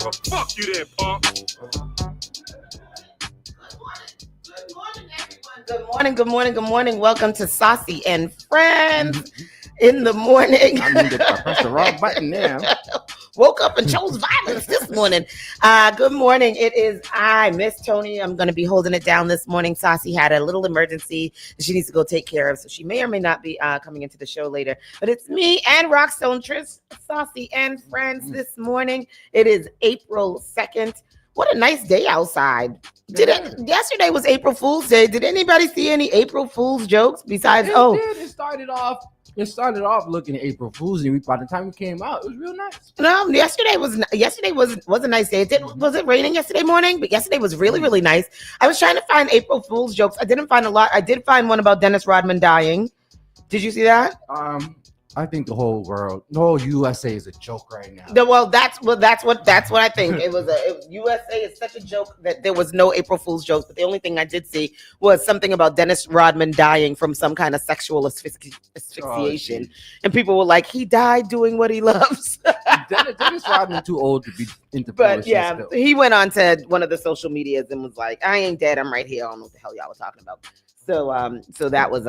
Well, fuck you then, punk. Good morning. Welcome to Saucy and Friends in the morning. I mean, I pressed the wrong button now. Woke up and chose violence this morning. Good morning. It is I, Miss Tony. I'm going to be holding it down this morning. Saucy had a little emergency that she needs to go take care of, so she may or may not be coming into the show later. But it's me and Rockstone Tris, Saucy and Friends this morning. It is April 2nd. What a nice day outside. Yesterday was April Fool's Day. Did anybody see any April Fool's jokes besides It started off looking at April Fool's, and by the time it came out, it was real nice. No, yesterday was a nice day. Was it raining yesterday morning? But yesterday was really nice. I was trying to find April Fool's jokes. I didn't find a lot. I did find one about Dennis Rodman dying. Did you see that? I think the whole USA is a joke right now. That's what I think. It was USA is such a joke that there was no April Fool's jokes. But the only thing I did see was something about Dennis Rodman dying from some kind of sexual asphyxiation, and people were like, "He died doing what he loves." Dennis Rodman too old to be into. But yeah, still. He went on to one of the social medias and was like, "I ain't dead. I'm right here. I don't know what the hell y'all were talking about." So that was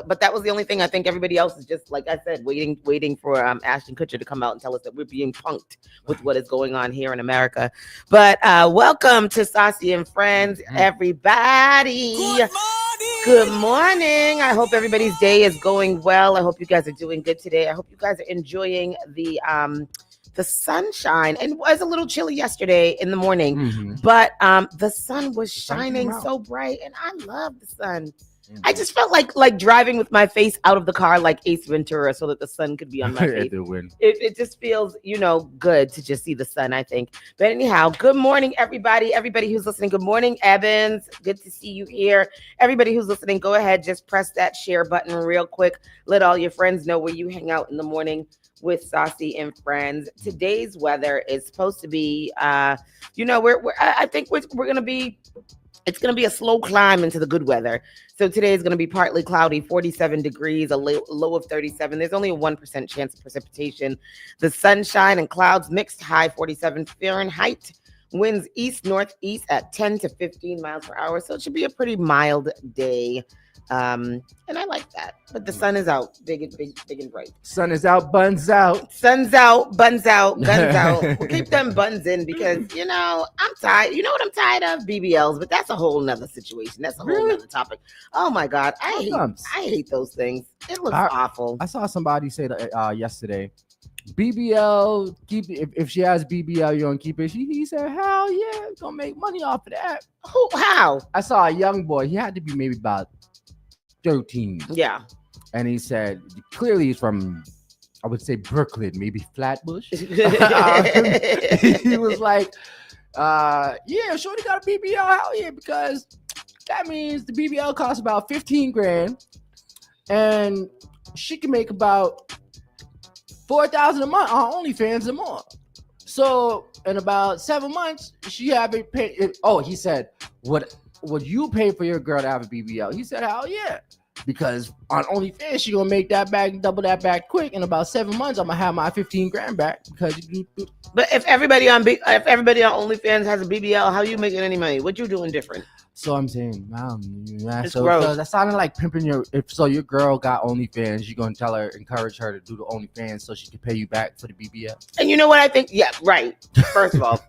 but that was the only thing. I think everybody else is just, like I said, waiting for Ashton Kutcher to come out and tell us that we're being punked with what is going on here in America. But welcome to Saucy and Friends, everybody. Good morning. I hope everybody's day is going well. I hope you guys are doing good today. I hope you guys are enjoying the sunshine. And it was a little chilly yesterday in the morning, but the sun was shining so bright, and I love the sun. I just felt like driving with my face out of the car like Ace Ventura so that the sun could be on my face. It just feels, good to just see the sun, I think. But anyhow, good morning, everybody. Everybody who's listening, good morning, Evans. Good to see you here. Everybody who's listening, go ahead, just press that share button real quick. Let all your friends know where you hang out in the morning with Saucy and Friends. Today's weather is supposed to be, I think we're going to be, it's going to be a slow climb into the good weather. So today is going to be partly cloudy, 47 degrees, a low of 37. There's only a 1% chance of precipitation. The sunshine and clouds mixed, high 47 Fahrenheit. Winds east-northeast at 10 to 15 miles per hour. So it should be a pretty mild day. And I like that. But the sun is out, big and bright. Sun is out, buns out. Sun's out, buns out, guns out. We'll keep them buns in because, I'm tired. You know what I'm tired of? BBLs, but that's a whole nother situation. That's a whole nother topic. Oh my God. I hate those things. It looks awful. I saw somebody say that yesterday. BBL, keep it. If she has BBL, you're gonna keep it. He said, hell yeah, gonna make money off of that. How? I saw a young boy. He had to be maybe about 13. Yeah. And he said, clearly he's from, I would say Brooklyn, maybe Flatbush. He was like, yeah, shorty got a BBL, hell yeah, because that means the BBL costs about 15 grand and she can make about 4,000 a month on OnlyFans and more. So in about 7 months, she haven't paid. Oh, he said, what you pay for your girl to have a BBL? He said, hell yeah. Because on OnlyFans, she gonna make that back, double that back quick. In about 7 months, I'm gonna have my 15 grand back. Because but if everybody on OnlyFans has a BBL, how you making any money? What you doing different? So I'm saying, so that sounded like pimping your. If your girl got OnlyFans, you gonna encourage her to do the OnlyFans so she can pay you back for the BBL. And you know what I think? Yeah, right. First of all,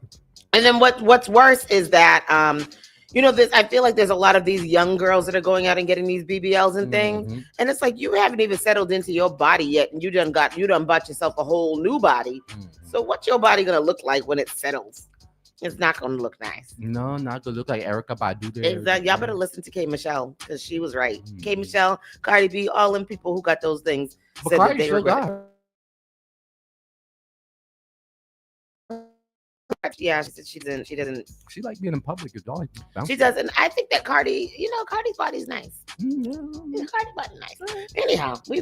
and then what's worse is that I feel like there's a lot of these young girls that are going out and getting these BBLs and things, and it's like you haven't even settled into your body yet, and you done bought yourself a whole new body. So what's your body gonna look like when it settles? It's not gonna look nice. No, not gonna look like Erykah Badu. Exactly. Y'all better listen to K Michelle because she was right. K Michelle, Cardi B, all them people who got those things said that they regret it. Yeah, she doesn't. She like being in public. She doesn't. I think that Cardi's body's nice. Cardi's body nice. Anyhow, we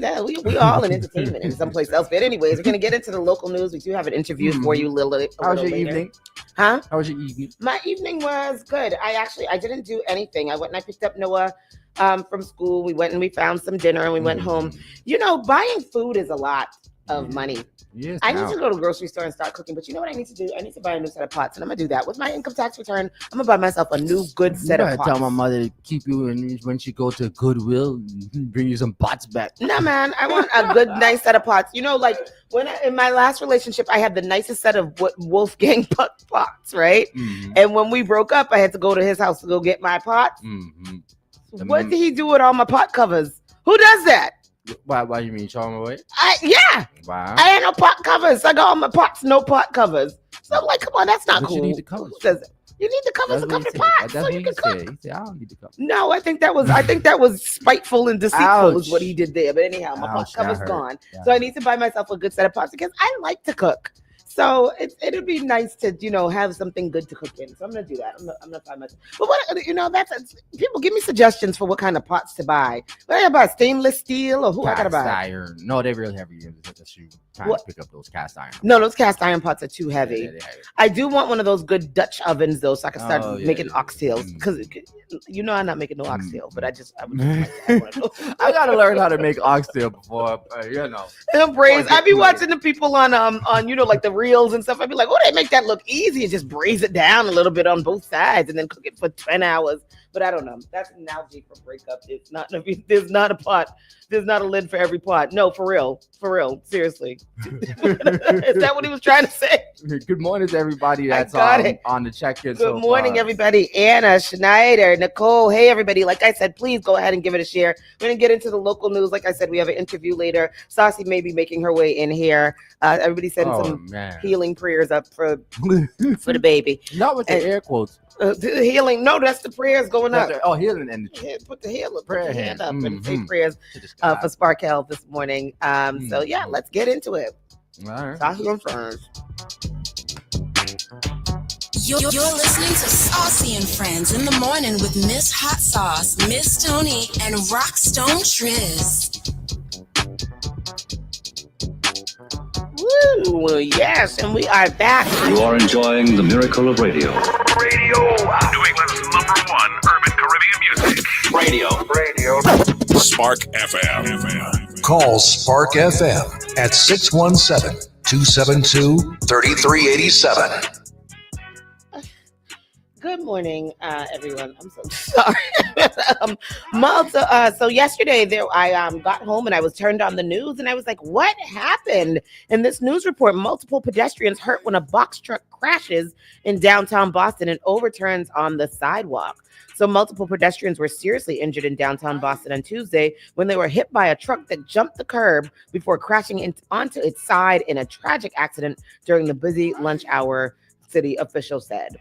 all in entertainment and someplace else. But anyways, we're gonna get into the local news. We do have an interview for you, Lily. How was your evening? Huh? How was your evening? My evening was good. I didn't do anything. I went and I picked up Noah from school. We went and we found some dinner and we went home. Buying food is a lot. of money. Yes, I need to go to the grocery store and start cooking, but you know what I need to do? I need to buy a new set of pots, and I'm gonna do that with my income tax return. I'm gonna buy myself a new good set of pots. Tell my mother to keep you when she go to Goodwill, bring you some pots back. No, man, I want a good, nice set of pots. You know, like in my last relationship, I had the nicest set of Wolfgang pots, right? Mm-hmm. And when we broke up, I had to go to his house to go get my pots. Mm-hmm. What did he do with all my pot covers? Who does that? Why you mean throw them away? Yeah. Wow. I ain't no pot covers. I got all my pots, no pot covers. So I'm like, come on, that's not But cool. You need the covers. You need the covers to cover the pots so you can cook. He said, I don't need the covers. No, I think that was spiteful and deceitful is what he did there. But anyhow, my pot cover's gone. So I need to buy myself a good set of pots because I like to cook. So it'd be nice to, have something good to cook in. So I'm gonna do that. I'm gonna find myself. But people give me suggestions for what kind of pots to buy. What I gotta buy, stainless steel or who I gotta buy? Cast iron. No, they really heavy. Unless you trying to pick up those cast iron. No, those cast iron pots are too heavy. Yeah, heavy. I do want one of those good Dutch ovens though, so I can start making oxtails. Because I'm not making no oxtail, but I would I gotta learn how to make oxtail before, braise. I be watching the people on like the reels and stuff. I'd be like, they make that look easy and just braise it down a little bit on both sides and then cook it for 10 hours. But I don't know. That's an analogy for breakup. It's not. There's not a pot. There's not a lid for every pot. No, for real. Seriously. Is that what he was trying to say? Good morning to everybody that's on the check-in. Good morning, everybody. Anna, Schneider, Nicole. Hey, everybody. Like I said, please go ahead and give it a share. We're going to get into the local news. Like I said, we have an interview later. Saucy may be making her way in here. Everybody send some healing prayers up for the baby. Not with the air quotes. Healing. No, that's the prayers going up. Healing and put the prayer hand up Mm-hmm. and say prayers for Sparkle this morning. So yeah, let's get into it. All right. Saucy and Friends. You're listening to Saucy and Friends in the morning with Miss Hot Sauce, Miss Tony, and Rockstone Triz. Woo, yes, and we are back. You are enjoying the miracle of radio. Radio, New England's #1 urban Caribbean music. Radio. Spark FM. Call Spark FM at 617-272-3387. Good morning, everyone. I'm so sorry. So yesterday, I got home and I was turned on the news and I was like, what happened? In this news report, multiple pedestrians hurt when a box truck crashes in downtown Boston and overturns on the sidewalk. So multiple pedestrians were seriously injured in downtown Boston on Tuesday when they were hit by a truck that jumped the curb before crashing onto its side in a tragic accident during the busy lunch hour, city officials said.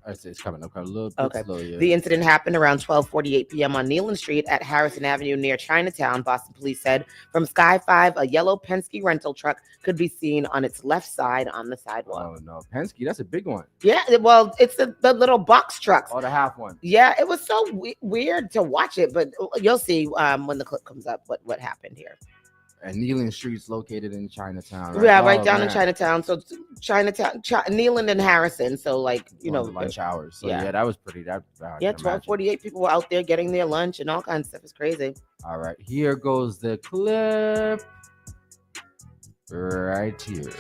It's coming up a little bit slow, yeah. The incident happened around 12:48 p.m. on Neyland Street at Harrison Avenue near Chinatown, Boston police said. From Sky 5, a yellow Penske rental truck could be seen on its left side on the sidewalk. Oh, no. Penske, that's a big one. Yeah, well, it's the little box trucks. Oh, the half one. Yeah, it was so weird to watch it, but you'll see when the clip comes up what happened here. And Neyland Street's located in Chinatown. Right? Yeah, right down in Chinatown. So Chinatown, Neyland and Harrison. So lunch hours. So yeah, that was pretty. That 12:48 people were out there getting their lunch and all kinds of stuff. It's crazy. All right, here goes the clip. Right here.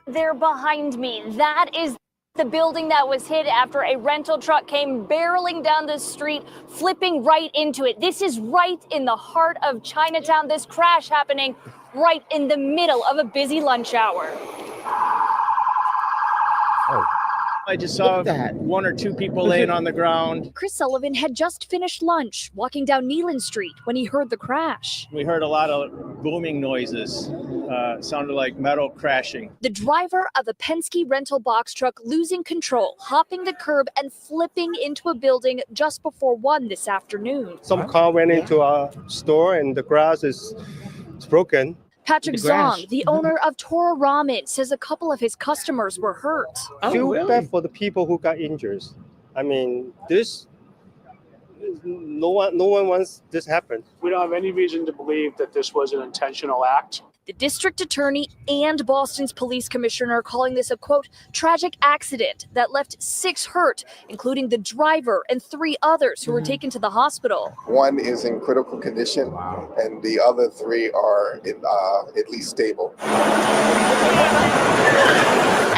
They're behind me. That is the building that was hit after a rental truck came barreling down the street, flipping right into it. This is right in the heart of Chinatown. This crash happening right in the middle of a busy lunch hour. Oh. I just saw one or two people laying on the ground. Chris Sullivan had just finished lunch, walking down Neyland Street when he heard the crash. We heard a lot of booming noises. Sounded like metal crashing. The driver of a Penske rental box truck losing control, hopping the curb and flipping into a building just before 1 this afternoon. Some car went into a store and the glass is broken. Patrick Zong, the owner of Tora Ramen, says a couple of his customers were hurt. Feel bad for the people who got injured. I mean, no one wants this happen. We don't have any reason to believe that this was an intentional act. The district attorney and Boston's police commissioner are calling this a, quote, tragic accident that left 6 hurt, including the driver and 3 others who were taken to the hospital. 1 is in critical condition, and the other 3 are at least stable.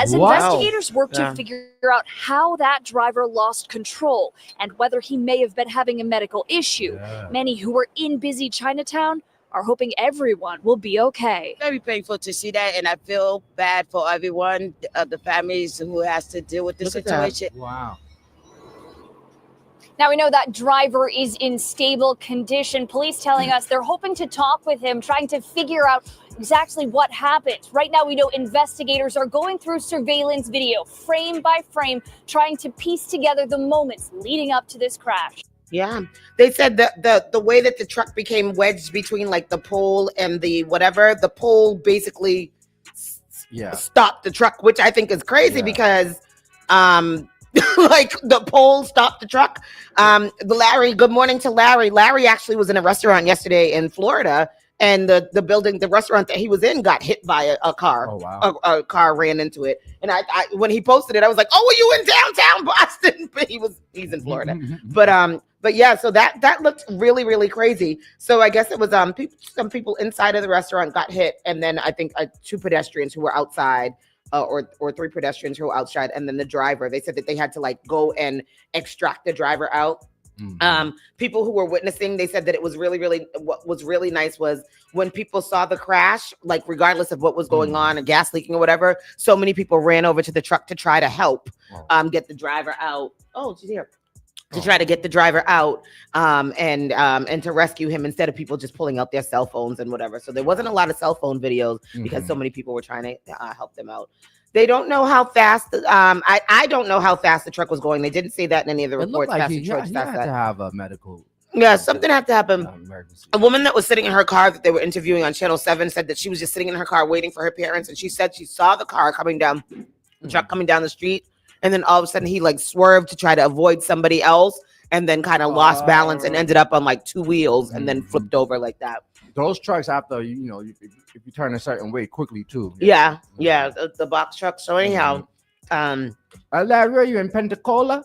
As investigators work to figure out how that driver lost control and whether he may have been having a medical issue, many who were in busy Chinatown are hoping everyone will be okay. Very painful to see that, and I feel bad for everyone, the families who has to deal with the situation. Wow. Now we know that driver is in stable condition. Police telling us they're hoping to talk with him, trying to figure out exactly what happened. Right now we know investigators are going through surveillance video, frame by frame, trying to piece together the moments leading up to this crash. Yeah, they said that the way that the truck became wedged between like the pole and the whatever, the pole basically stopped the truck, which I think is crazy because like the pole stopped the truck. Larry, good morning to Larry. Larry actually was in a restaurant yesterday in Florida, and the restaurant that he was in got hit by a car. Oh, wow. A car ran into it. And I when he posted it, I was like, oh, are you in downtown Boston? But he's in Florida. But yeah, so that looked really, really crazy. So I guess it was some people inside of the restaurant got hit, and then I think 2 pedestrians who were outside, or 3 pedestrians who were outside, and then the driver. They said that they had to like go and extract the driver out. People who were witnessing, they said that it was really, really, what was really nice was when people saw the crash, like regardless of what was going on, a gas leaking or whatever, so many people ran over to the truck to try to help get the driver out. Oh, she's here. To try to get the driver out and to rescue him instead of people just pulling out their cell phones and whatever. So there wasn't a lot of cell phone videos because so many people were trying to help them out. They don't know how fast. I don't know how fast the truck was going. They didn't say that in any of the reports. Like he had to have a medical. Yeah, something had to happen. A woman that was sitting in her car that they were interviewing on Channel 7 said that she was just sitting in her car waiting for her parents, and she said she saw the car coming down, the truck coming down the street. And then all of a sudden he like swerved to try to avoid somebody else and then kind of lost balance and ended up on like 2 wheels and then flipped over like that. Those trucks after, if you turn a certain way quickly too. Yeah. The box trucks. So anyhow, Larry, are you in Pensacola?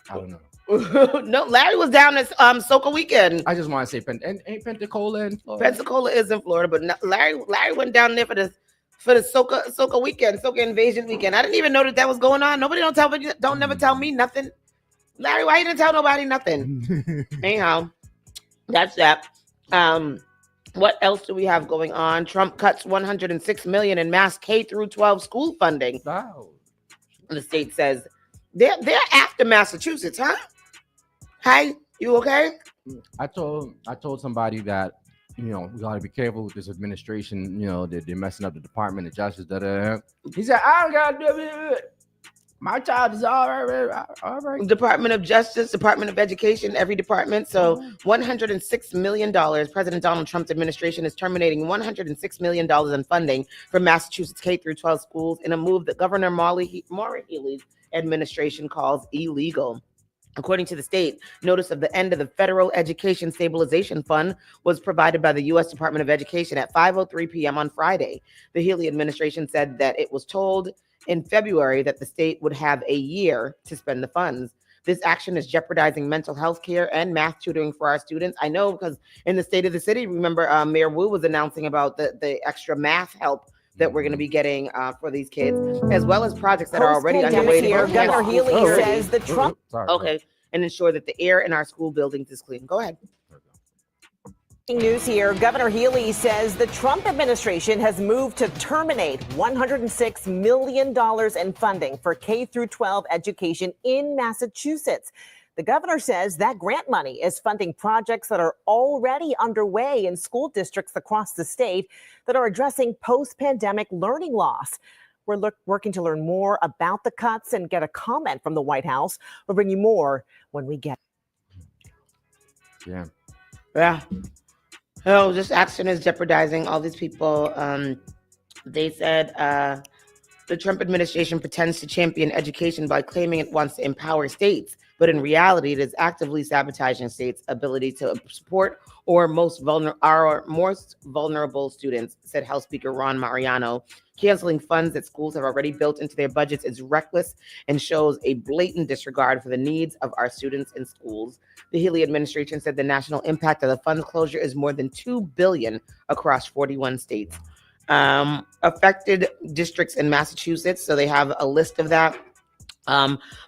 I don't know. No, Larry was down at Soca weekend. I just want to say, ain't Pensacola in Florida? Pensacola is in Florida, but Larry went down there for the Soca weekend, Soca invasion weekend. I didn't even know that was going on. Nobody don't never tell me nothing. Larry, why you didn't tell nobody nothing? Anyhow, that's that. What else do we have going on? Trump cuts $106 million in mass K-12 school funding. Wow. The state says they're after Massachusetts, huh? Hi, you okay? I told somebody that we gotta be careful with this administration. They're messing up the Department of Justice. He said, I don't gotta do it. My child is all right. Department of Justice, Department of Education, every department. So $106 million. President Donald Trump's administration is terminating $106 million in funding for Massachusetts K-12 schools in a move that Governor Maura Healey's administration calls illegal. According to the state, notice of the end of the Federal Education Stabilization Fund was provided by the U.S. Department of Education at 5:03 p.m. on Friday. The Healey administration said that it was told in February that the state would have a year to spend the funds. This action is jeopardizing mental health care and math tutoring for our students. I know because in the state of the city, remember Mayor Wu was announcing about the extra math help that we're going to be getting for these kids, as well as projects that are already underway. Governor Healey says the Trump. Okay, and ensure that the air in our school buildings is clean. Go ahead. News here. Governor Healey says the Trump administration has moved to terminate $106 million in funding for K-12 education in Massachusetts. The governor says that grant money is funding projects that are already underway in school districts across the state that are addressing post-pandemic learning loss. We're working to learn more about the cuts and get a comment from the White House. We'll bring you more when we get. Yeah. Oh, this action is jeopardizing all these people. They said the Trump administration pretends to champion education by claiming it wants to empower states but in reality, it is actively sabotaging states' ability to support our most vulnerable students, said House Speaker Ron Mariano. Canceling funds that schools have already built into their budgets is reckless and shows a blatant disregard for the needs of our students in schools. The Healy administration said the national impact of the funds closure is more than $2 billion across 41 states. Affected districts in Massachusetts, so they have a list of that.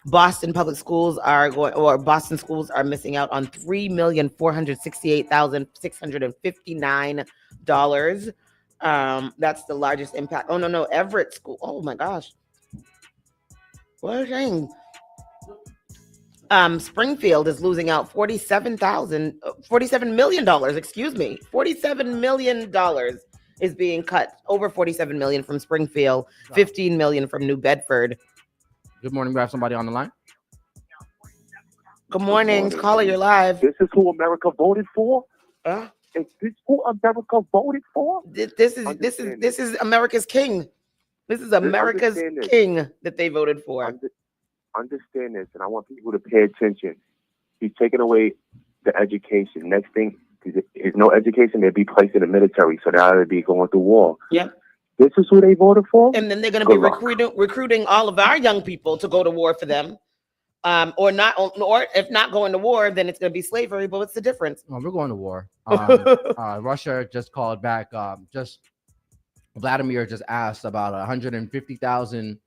Boston public schools Boston schools are missing out on $3,468,659. That's the largest impact. Oh no, Everett school. Oh my gosh. What a shame. Springfield is losing out $47 million, excuse me. $47 million is being cut. Over $47 million from Springfield, $15 million from New Bedford. Good morning. We have somebody on the line. Good morning. Caller, you're live. This is who America voted for? Is this who America voted for? This is America's king. This is America's king that they voted for. Understand this, and I want people to pay attention. He's taking away the education. Next thing is no education, they'd be placed in the military, so now they'd be going to war. Yep. This is who they voted for? And then they're going to be recruiting all of our young people to go to war for them. Or if not going to war, then it's going to be slavery. But what's the difference? Well, we're going to war. Russia just called back. Vladimir just asked about 150,000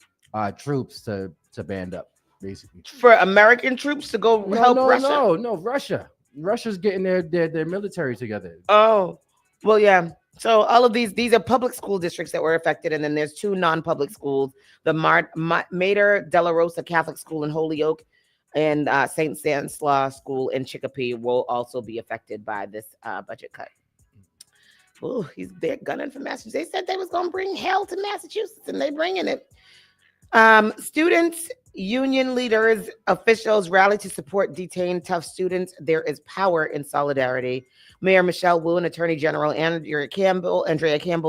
troops to band up, basically. For American troops to go help Russia? No, Russia. Russia's getting their military together. Oh, well, yeah. So all of these are public school districts that were affected, and then there's 2 non-public schools: the Mater Della Rosa Catholic School in Holyoke and St. Stanislaus School in Chicopee will also be affected by this budget cut. Oh, they're gunning for Massachusetts. They said they was going to bring hell to Massachusetts, and they're bringing it. Students, union leaders, officials rally to support detained tough students. There is power in solidarity. Mayor Michelle Wu and Attorney General Andrea Campbell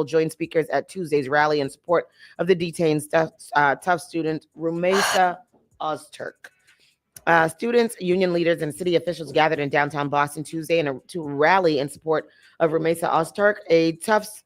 joined speakers at Tuesday's rally in support of the detained tough student Rumeysa Ozturk. Students, union leaders, and city officials gathered in downtown Boston Tuesday to rally in support of Rumeysa Ozturk, a Tufts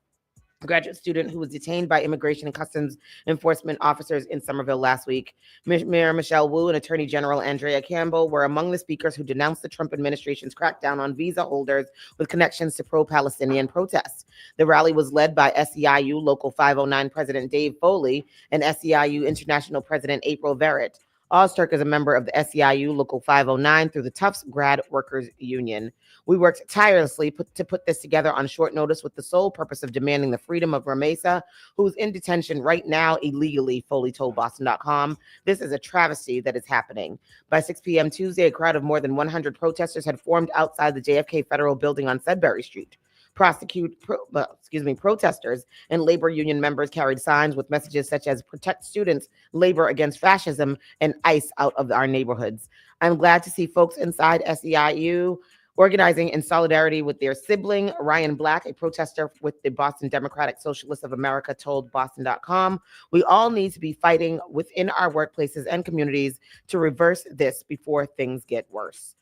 graduate student who was detained by Immigration and Customs Enforcement officers in Somerville last week. Mayor Michelle Wu and Attorney General Andrea Campbell were among the speakers who denounced the Trump administration's crackdown on visa holders with connections to pro-Palestinian protests. The rally was led by SEIU Local 509 President Dave Foley and SEIU International President April Verrett. Ozturk is a member of the SEIU Local 509 through the Tufts Grad Workers Union. We worked tirelessly to put this together on short notice with the sole purpose of demanding the freedom of Rumeysa, who's in detention right now illegally, Foley told Boston.com. This is a travesty that is happening. By 6 p.m. Tuesday, a crowd of more than 100 protesters had formed outside the JFK Federal Building on Sudbury Street. Protesters and labor union members carried signs with messages such as "Protect students, labor against fascism, and ICE out of our neighborhoods." I'm glad to see folks inside SEIU organizing in solidarity with their sibling. Ryan Black, a protester with the Boston Democratic Socialists of America, told Boston.com, "We all need to be fighting within our workplaces and communities to reverse this before things get worse."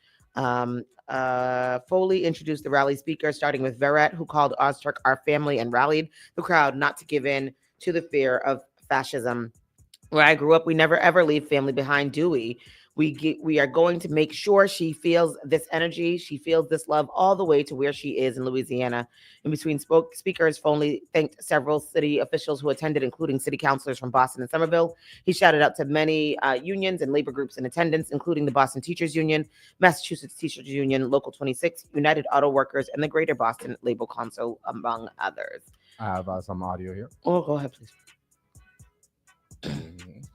Foley introduced the rally speakers, starting with Verrett, who called Ozturk our family and rallied the crowd not to give in to the fear of fascism. Where I grew up, we never ever leave family behind, do we? We are going to make sure she feels this energy, she feels this love all the way to where she is in Louisiana. In between speakers, Foley thanked several city officials who attended, including city councilors from Boston and Somerville. He shouted out to many unions and labor groups in attendance, including the Boston Teachers Union, Massachusetts Teachers Union, Local 26, United Auto Workers, and the Greater Boston Labor Council, among others. I have some audio here. Oh, go ahead, please.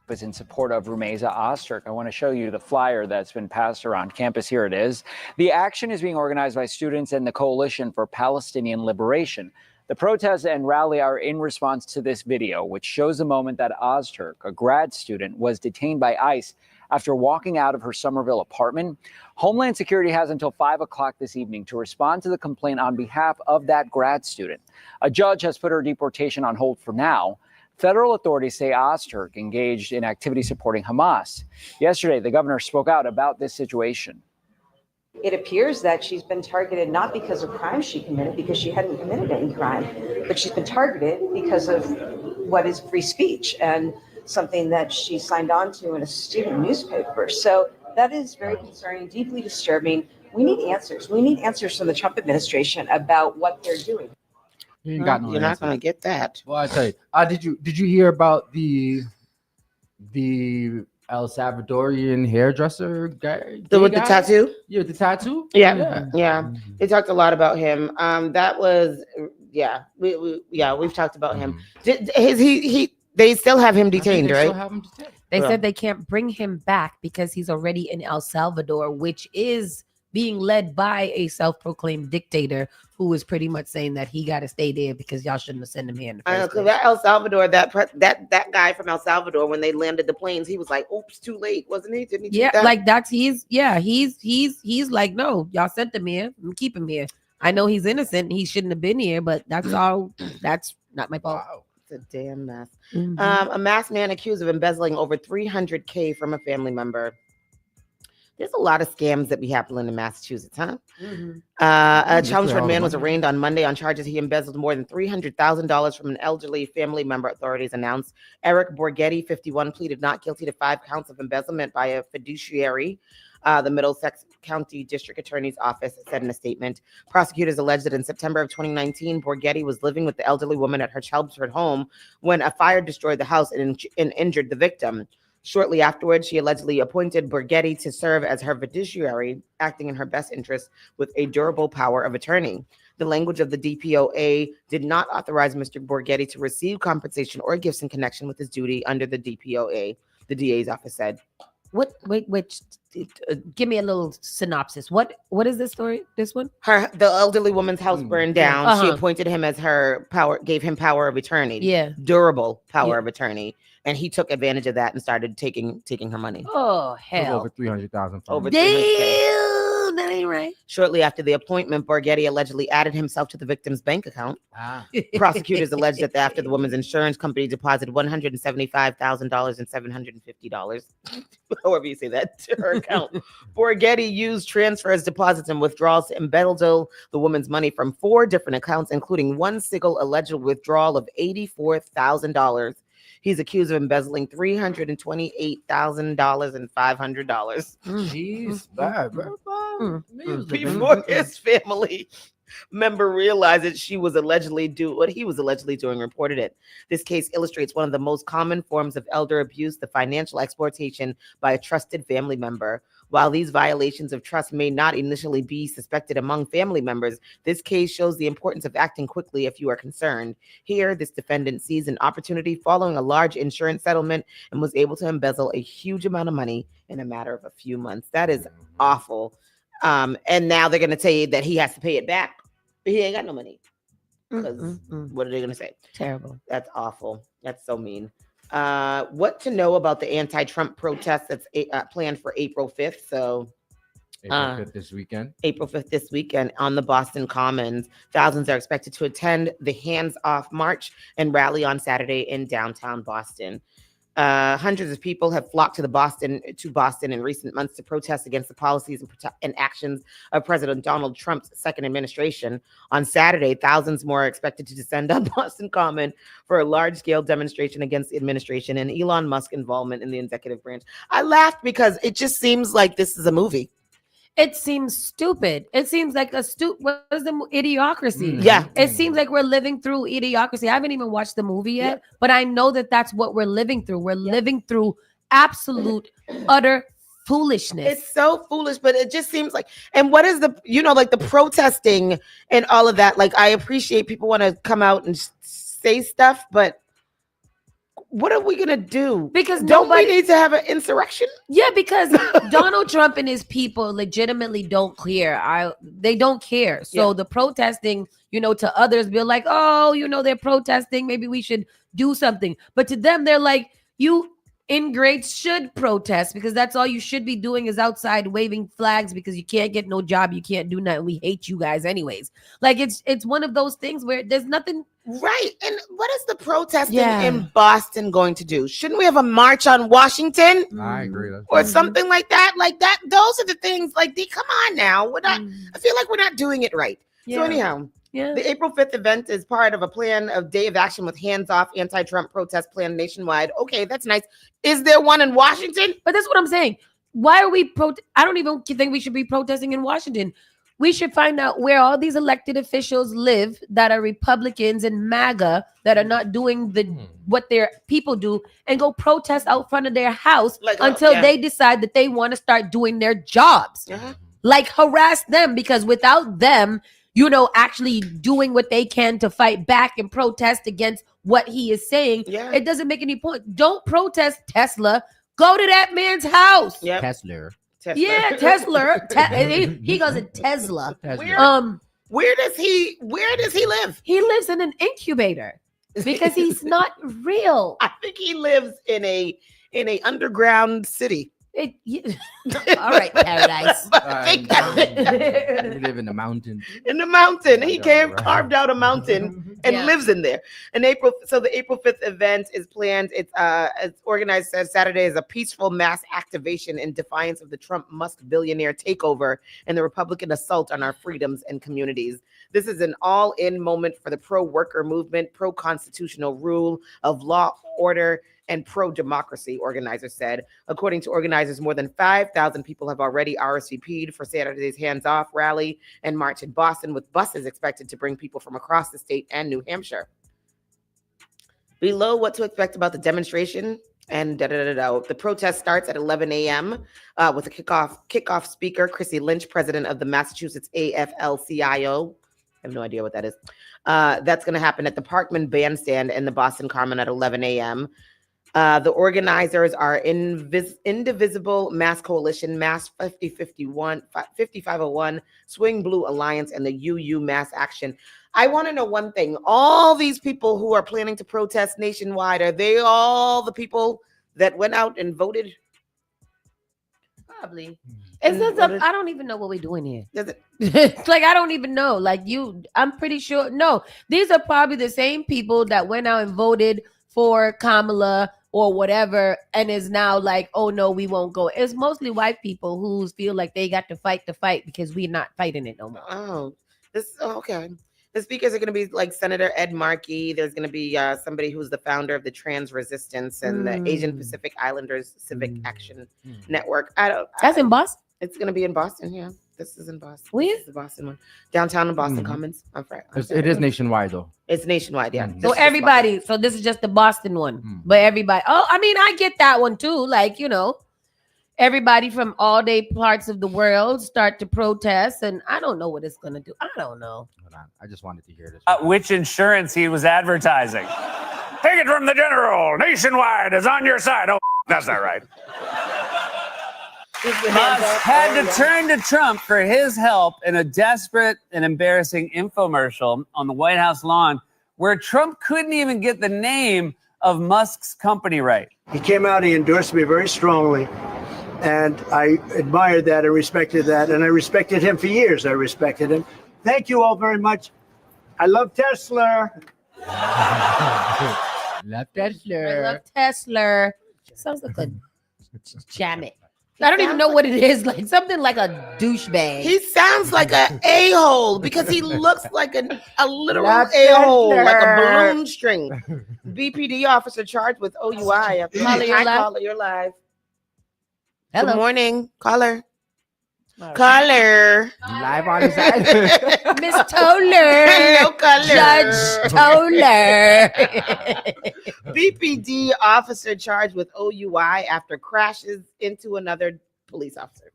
Was in support of Rumeysa Ozturk. I want to show you the flyer that's been passed around campus. Here it is. The action is being organized by students and the Coalition for Palestinian Liberation. The protests and rally are in response to this video, which shows the moment that Ozturk, a grad student, was detained by ICE after walking out of her Somerville apartment. Homeland Security has until 5 o'clock this evening to respond to the complaint on behalf of that grad student. A judge has put her deportation on hold for now. Federal authorities say Ozturk engaged in activity supporting Hamas. Yesterday, the governor spoke out about this situation. It appears that she's been targeted not because of crimes she committed, because she hadn't committed any crime, but she's been targeted because of what is free speech and something that she signed on to in a student newspaper. So that is very concerning, deeply disturbing. We need answers. We need answers from the Trump administration about what they're doing. You ain't got no You're not answer. going to get that. Well, I tell you, did you hear about the El Salvadorian hairdresser guy? With the tattoo? Yeah, the tattoo? Yeah. They talked a lot about him. That was, we've talked about him. They still have him detained, right? They said they can't bring him back because he's already in El Salvador, which is being led by a self-proclaimed dictator who is pretty much saying that he got to stay there because y'all shouldn't have sent him here in the I know, first because place. that El Salvador, that guy from El Salvador, when they landed the planes, he was like, "Oops, too late," wasn't he? Didn't he? Yeah, tweet that? like he's like, no, y'all sent him here. I'm keep him here. I know he's innocent. He shouldn't have been here, but that's all. That's not my fault. It's a damn mess. Mhm. A masked man accused of embezzling over $300K from a family member. There's a lot of scams that be happening in Massachusetts, huh? A Chelmsford man was arraigned on Monday on charges he embezzled more than $300,000 from an elderly family member, authorities announced. Eric Borghetti, 51, pleaded not guilty to 5 counts of embezzlement by a fiduciary. The Middlesex County District Attorney's Office said in a statement. Prosecutors alleged that in September of 2019, Borghetti was living with the elderly woman at her Chelmsford home when a fire destroyed the house and injured the victim. Shortly afterwards, she allegedly appointed Borghetti to serve as her fiduciary, acting in her best interest with a durable power of attorney. The language of the DPOA did not authorize Mr. Borghetti to receive compensation or gifts in connection with his duty under the DPOA, the DA's office said. Give me a little synopsis. What is this story? This one? The elderly woman's house burned down. Uh-huh. She appointed him as her gave him power of attorney. Yeah. Durable power Yeah. of attorney. And he took advantage of that and started taking her money. Oh, Took hell. over 300,000. Over Damn, 300K. that ain't right. Shortly after the appointment, Borghetti allegedly added himself to the victim's bank account. Prosecutors alleged that after the woman's insurance company deposited $175,000 and $750, however you say that, to her account, Borghetti used transfers, deposits, and withdrawals to embezzle the woman's money from 4 different accounts, including one single alleged withdrawal of $84,000. He's accused of embezzling $328,000 and $500. Jeez, bad, bro. Before his family member realized that he was allegedly doing, reported it. This case illustrates one of the most common forms of elder abuse, the financial exploitation by a trusted family member. While these violations of trust may not initially be suspected among family members, this case shows the importance of acting quickly if you are concerned. Here, this defendant seized an opportunity following a large insurance settlement and was able to embezzle a huge amount of money in a matter of a few months. That is awful. And now they're going to tell you that he has to pay it back. But he ain't got no money. Because what are they going to say? Terrible. That's awful. That's so mean. What to know about the anti-Trump protest that's planned for April 5th. So April 5th this weekend. April 5th this weekend on the Boston Commons. Thousands are expected to attend the Hands Off March and rally on Saturday in downtown Boston. Hundreds of people have flocked to Boston in recent months to protest against the policies and actions of President Donald Trump's second administration. On Saturday, thousands more are expected to descend on Boston Common for a large-scale demonstration against the administration and Elon Musk's involvement in the executive branch. I laughed because it just seems like this is a movie. It seems stupid. It seems like what is the idiocracy? Yeah. It seems like we're living through idiocracy. I haven't even watched the movie yet, but I know that that's what we're living through. We're living through absolute, utter foolishness. It's so foolish, but it just seems like, and what is the protesting and all of that? Like, I appreciate people want to come out and say stuff, but what are we gonna do? Because don't we need to have an insurrection? Yeah, because Donald Trump and his people legitimately don't care. They don't care. So the protesting, to others, be like, oh, they're protesting. Maybe we should do something. But to them, they're like, you ingrates should protest because that's all you should be doing is outside waving flags because you can't get no job. You can't do nothing. We hate you guys anyways. Like it's one of those things where there's nothing Right. And what is the protesting Yeah. in Boston going to do? Shouldn't we have a march on Washington? I agree. Or something like that? Like that. Those are the things like come on now. We're not I feel like we're not doing it right. So Yeah. anyhow, Yeah. the April 5th event is part of a plan of day of action with hands-off anti-Trump protest plan nationwide. Okay, that's nice. Is there one in Washington? But that's what I'm saying. Why are we I don't even think we should be protesting in Washington. We should find out where all these elected officials live that are Republicans and MAGA that are not doing what their people do and go protest out front of their house until they decide that they want to start doing their jobs. Like harass them, because without them, actually doing what they can to fight back and protest against what he is saying, it doesn't make any point. Don't protest Tesla. Go to that man's house. Tesla. Yeah, Tesla. He goes in Tesla. Where does he live? He lives in an incubator because he's not real. I think he lives in a underground city. All right, paradise. You live in the mountain. In the mountain. He carved out a mountain and lives in there. So the April 5th event is planned. It's organized as Saturday as a peaceful mass activation in defiance of the Trump-Musk billionaire takeover and the Republican assault on our freedoms and communities. This is an all-in moment for the pro-worker movement, pro-constitutional rule of law, order, and pro-democracy, organizers said. According to organizers, more than 5,000 people have already RSVP'd for Saturday's hands-off rally and march in Boston, with buses expected to bring people from across the state and New Hampshire. Below what to expect about the demonstration and The protest starts at 11 a.m. With a kickoff speaker, Chrissy Lynch, president of the Massachusetts AFL-CIO. I have no idea what that is. That's going to happen at the Parkman Bandstand in the Boston Common at 11 a.m. The organizers are Indivisible Mass Coalition, Mass 5501, Swing Blue Alliance, and the UU Mass Action. I want to know one thing. All these people who are planning to protest nationwide, are they all the people that went out and voted? Probably. I don't even know what we're doing here. It's like, I don't even know. I'm pretty sure. No, these are probably the same people that went out and voted for Kamala or whatever, and is now like, oh no, we won't go. It's mostly white people who feel like they got to fight the fight because we're not fighting it no more. Okay. The speakers are going to be like Senator Ed Markey. There's going to be somebody who's the founder of the Trans Resistance and the Asian Pacific Islanders Civic Action Network. That's in Boston? It's going to be in Boston, yeah. This is in Boston. Where? This is the Boston one. Downtown in Boston Commons. It is nationwide, though. It's nationwide, yeah. So everybody, so this is just the Boston one. But everybody, I get that one too. Everybody from all day parts of the world start to protest, and I don't know what it's going to do. I don't know. Hold on. I just wanted to hear this. Which insurance he was advertising. Take it from the general. Nationwide is on your side. Oh, that's not right. Musk had to turn to Trump for his help in a desperate and embarrassing infomercial on the White House lawn where Trump couldn't even get the name of Musk's company right. He came out, he endorsed me very strongly, and I admired that and respected that, and I respected him for years. I respected him. Thank you all very much. I love Tesla. Love Tesla. I love Tesla. Sounds like a jam it. I don't even know what it is. Like something like a douchebag. He sounds like an a-hole because he looks like a literal a-hole, like a balloon string. BPD officer charged with OUI. Caller, you're live. Hello. Good morning, caller. Caller. Live on his side. Miss Toller. Hello, caller. Judge Toller. BPD officer charged with OUI after crashes into another police officer.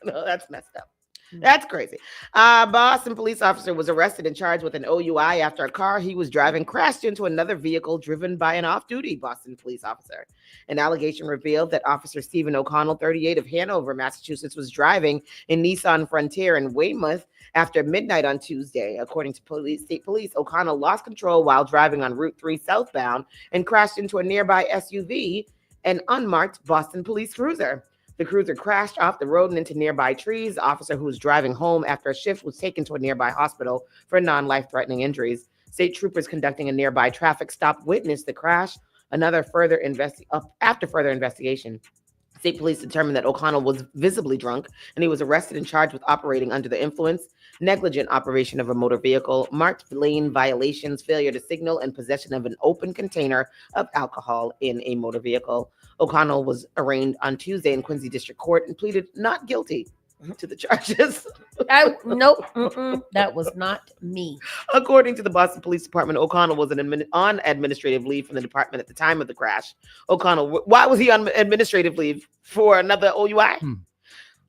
No, that's messed up. That's crazy. Boston police officer was arrested and charged with an OUI after a car he was driving crashed into another vehicle driven by an off-duty Boston police officer. An allegation revealed that Officer Stephen O'Connell, 38, of Hanover, Massachusetts, was driving in Nissan Frontier in Weymouth after midnight on Tuesday. According to state police, O'Connell lost control while driving on Route 3 southbound and crashed into a nearby SUV, an unmarked Boston police cruiser. The cruiser crashed off the road and into nearby trees. The officer who was driving home after a shift was taken to a nearby hospital for non-life-threatening injuries. State troopers conducting a nearby traffic stop witnessed the crash. After further investigation, state police determined that O'Connell was visibly drunk and he was arrested and charged with operating under the influence, negligent operation of a motor vehicle, marked lane violations, failure to signal, and possession of an open container of alcohol in a motor vehicle. O'Connell was arraigned on Tuesday in Quincy District Court and pleaded not guilty to the charges. Nope, that was not me. According to the Boston Police Department, O'Connell was on administrative leave from the department at the time of the crash. O'Connell, why was he on administrative leave? For another OUI?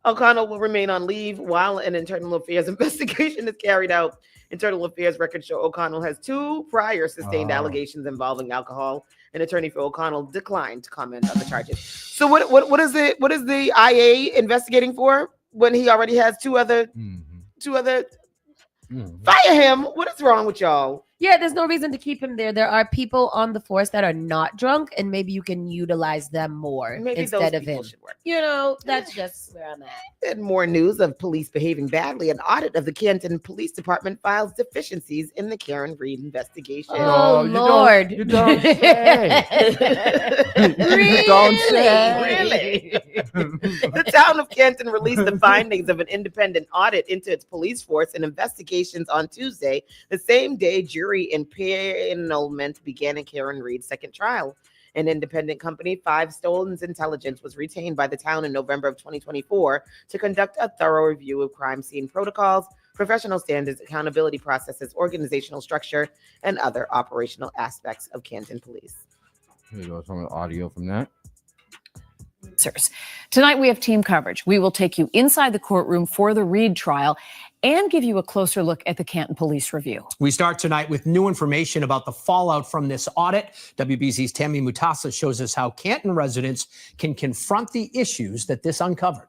O'Connell will remain on leave while an internal affairs investigation is carried out. Internal affairs records show O'Connell has 2 prior sustained allegations involving alcohol. An attorney for O'Connell declined to comment on the charges. So what is the IA investigating for when he already has 2 other fire him? What is wrong with y'all? Yeah, there's no reason to keep him there. There are people on the force that are not drunk, and maybe you can utilize them more instead of him. You know, that's just where I'm at. And more news of police behaving badly. An audit of the Canton Police Department files deficiencies in the Karen Reed investigation. Oh, Lord. You don't say. You don't say. Really? The town of Canton released the findings of an independent audit into its police force and investigations on Tuesday, the same day jury impanelment began in Karen Reed's second trial. An independent company, 5 Stones Intelligence, was retained by the town in November of 2024 to conduct a thorough review of crime scene protocols, professional standards, accountability processes, organizational structure, and other operational aspects of Canton Police. Here you go, some audio from that. Tonight we have team coverage. We will take you inside the courtroom for the Reed trial and give you a closer look at the Canton Police Review. We start tonight with new information about the fallout from this audit. WBZ's Tammy Mutasa shows us how Canton residents can confront the issues that this uncovered.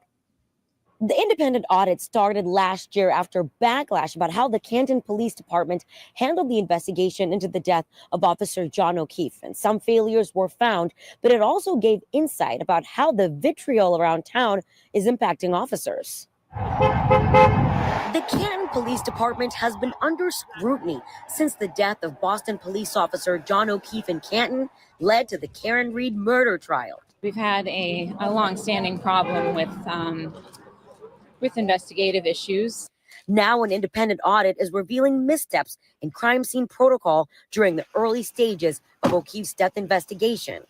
The independent audit started last year after backlash about how the Canton Police Department handled the investigation into the death of Officer John O'Keefe. And some failures were found, but it also gave insight about how the vitriol around town is impacting officers. The Canton Police Department has been under scrutiny since the death of Boston police officer John O'Keefe in Canton led to the Karen Reed murder trial. We've had a long-standing problem with investigative issues. Now an independent audit is revealing missteps in crime scene protocol during the early stages of O'Keefe's death investigation.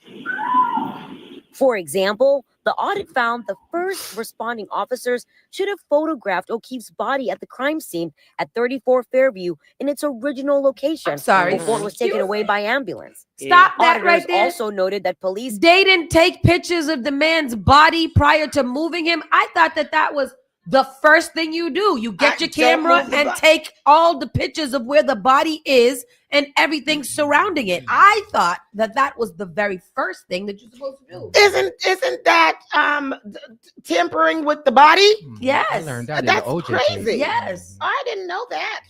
For example, the audit found the first responding officers should have photographed O'Keefe's body at the crime scene at 34 Fairview in its original location before it was taken away by ambulance. Stop that Auditors right there. also noted that police They didn't take pictures of the man's body prior to moving him. I thought that was the first thing you do. You get your camera and take all the pictures of where the body is and everything surrounding it. I thought that was the very first thing that you're supposed to do. Isn't that tampering with the body? Yes. I learned that That's in the OJ crazy. case. Yes. I didn't know that.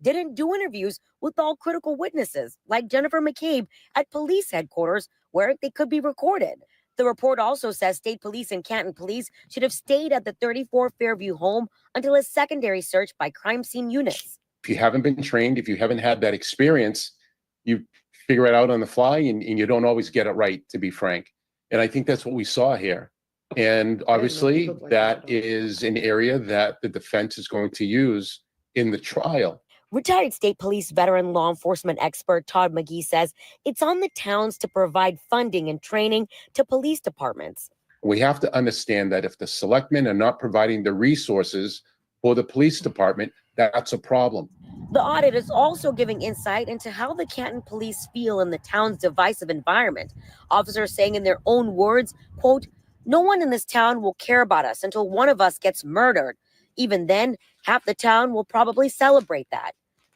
Didn't do interviews with all critical witnesses like Jennifer McCabe at police headquarters where they could be recorded. The report also says state police and Canton police should have stayed at the 34 Fairview home until a secondary search by crime scene units. If you haven't been trained, if you haven't had that experience, you figure it out on the fly and you don't always get it right, to be frank. And I think that's what we saw here. And obviously that is an area that the defense is going to use in the trial. Retired state police veteran law enforcement expert Todd McGee says it's on the towns to provide funding and training to police departments. We have to understand that if the selectmen are not providing the resources for the police department, that's a problem. The audit is also giving insight into how the Canton police feel in the town's divisive environment. Officers saying in their own words, quote, "No one in this town will care about us until one of us gets murdered. Even then, half the town will probably celebrate that.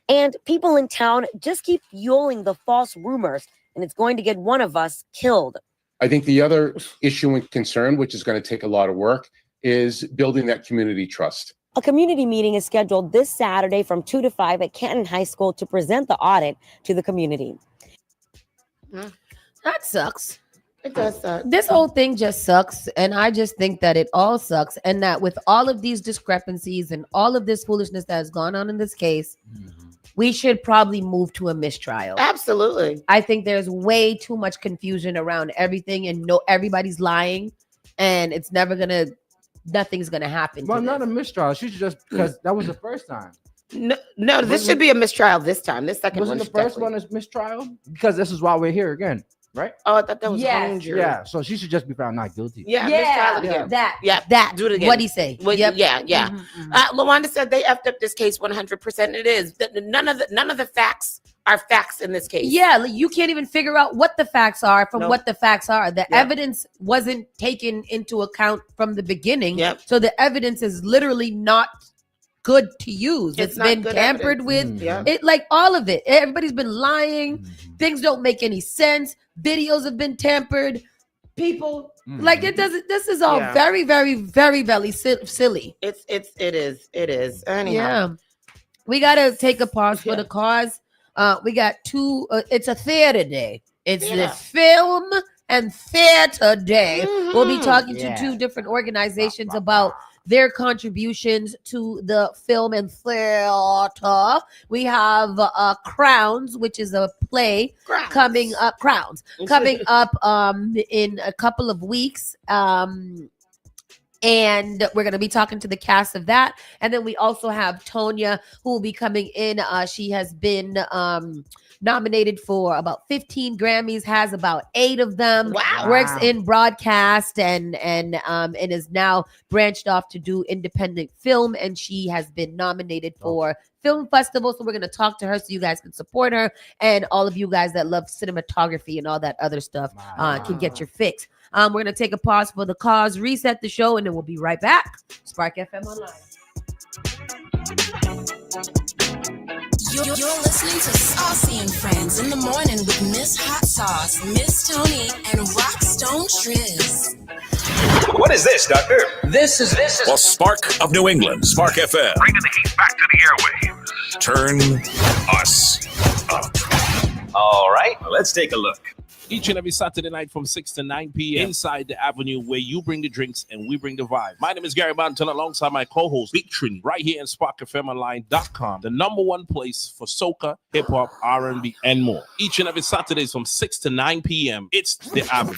And people in town just keep fueling the false rumors, and it's going to get one of us killed." I think the other issue and concern, which is going to take a lot of work, is building that community trust. A community meeting is scheduled this Saturday from 2 to 5 at Canton High School to present the audit to the community. That sucks. It does suck. This whole thing just sucks. And I just think that it all sucks. And that with all of these discrepancies and all of this foolishness that has gone on in this case, we should probably move to a mistrial. Absolutely. I think there's way too much confusion around everything, and everybody's lying, and it's nothing's gonna happen. Well, not a mistrial. She should just, because that was the first time. No, this should be a mistrial this time. This second one. Wasn't the first one is mistrial? Because this is why we're here again, right? Oh, I thought that was Yes. hung jury. Yeah, so she should just be found not guilty. Yeah, mistrial again. That. Do it again. What'd he say? Yeah. Mm-hmm. LaWanda said they effed up this case 100%. It is. None of the facts are facts in this case. Yeah, you can't even figure out what the facts are from Nope. what the facts are. The Yep. evidence wasn't taken into account from the beginning. Yep. So the evidence is literally not good to use. It's It's not been good tampered evidence. with. Yeah. It like all of it. Everybody's been lying. Things don't make any sense. Videos have been tampered. People like it doesn't. This is all Yeah. very, very, very, very silly. It is. Anyhow. Yeah. We gotta take a pause for the cause. We got two. It's a theater day. It's the film and theater day. We'll be talking to two different organizations about their contributions to the film and theater. We have Crowns, which is a play coming up. Crowns coming up in a couple of weeks. And we're going to be talking to the cast of that. And then we also have Tonya, who will be coming in. She has been nominated for about 15 Grammys, has about 8 of them. Wow. Works in broadcast and is now branched off to do independent film. And she has been nominated for film festivals. So we're going to talk to her so you guys can support her. And all of you guys that love cinematography and all that other stuff can get your fix. We're going to take a pause for the cause, reset the show, and then we'll be right back. Spark FM Online. You're listening to Saucy and Friends in the morning with Miss Hot Sauce, Miss Tony, and Rockstone Triz. What is this, Doctor? This is Well, Spark of New England, Spark FM. Bringing the heat back to the airwaves. Turn us up. All right, let's take a look. Each and every Saturday night from 6 to 9 p.m. inside the Avenue, where you bring the drinks and we bring the vibe. My name is Gary Banton alongside my co-host Big Trini right here in SparkFMOnline.com, the #1 place for soca, hip-hop, R&B, and more. Each and every Saturdays from 6 to 9 p.m. It's the Avenue.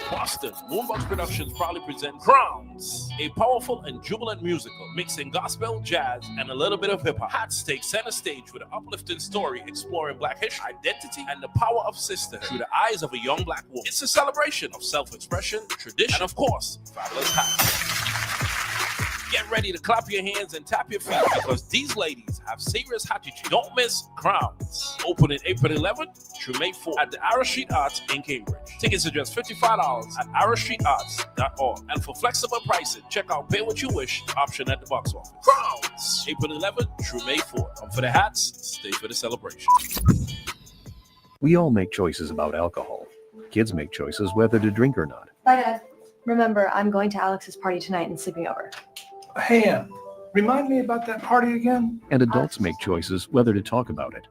Boston, Moonbox Productions proudly presents Crowns, a powerful and jubilant musical mixing gospel, jazz, and a little bit of hip-hop. Hats take center stage with an uplifting story exploring Black history, identity, and the power of sisterhood through the eyes of a young Black woman. It's a celebration of self-expression, tradition, and of course, fabulous hats. Get ready to clap your hands and tap your feet because these ladies have serious attitude. Don't miss Crowns. Opening April 11th through May 4th at the Arrow Street Arts in Cambridge. Tickets are just $55 at arrowstreetarts.org. And for flexible pricing, check out Pay What You Wish option at the box office. Crowns. April 11th through May 4th. Come for the hats, stay for the celebration. We all make choices about alcohol. Kids make choices whether to drink or not. Bye, Dad. Remember, I'm going to Alex's party tonight and sleeping over. Hey, remind me about that party again? And adults make choices whether to talk about it.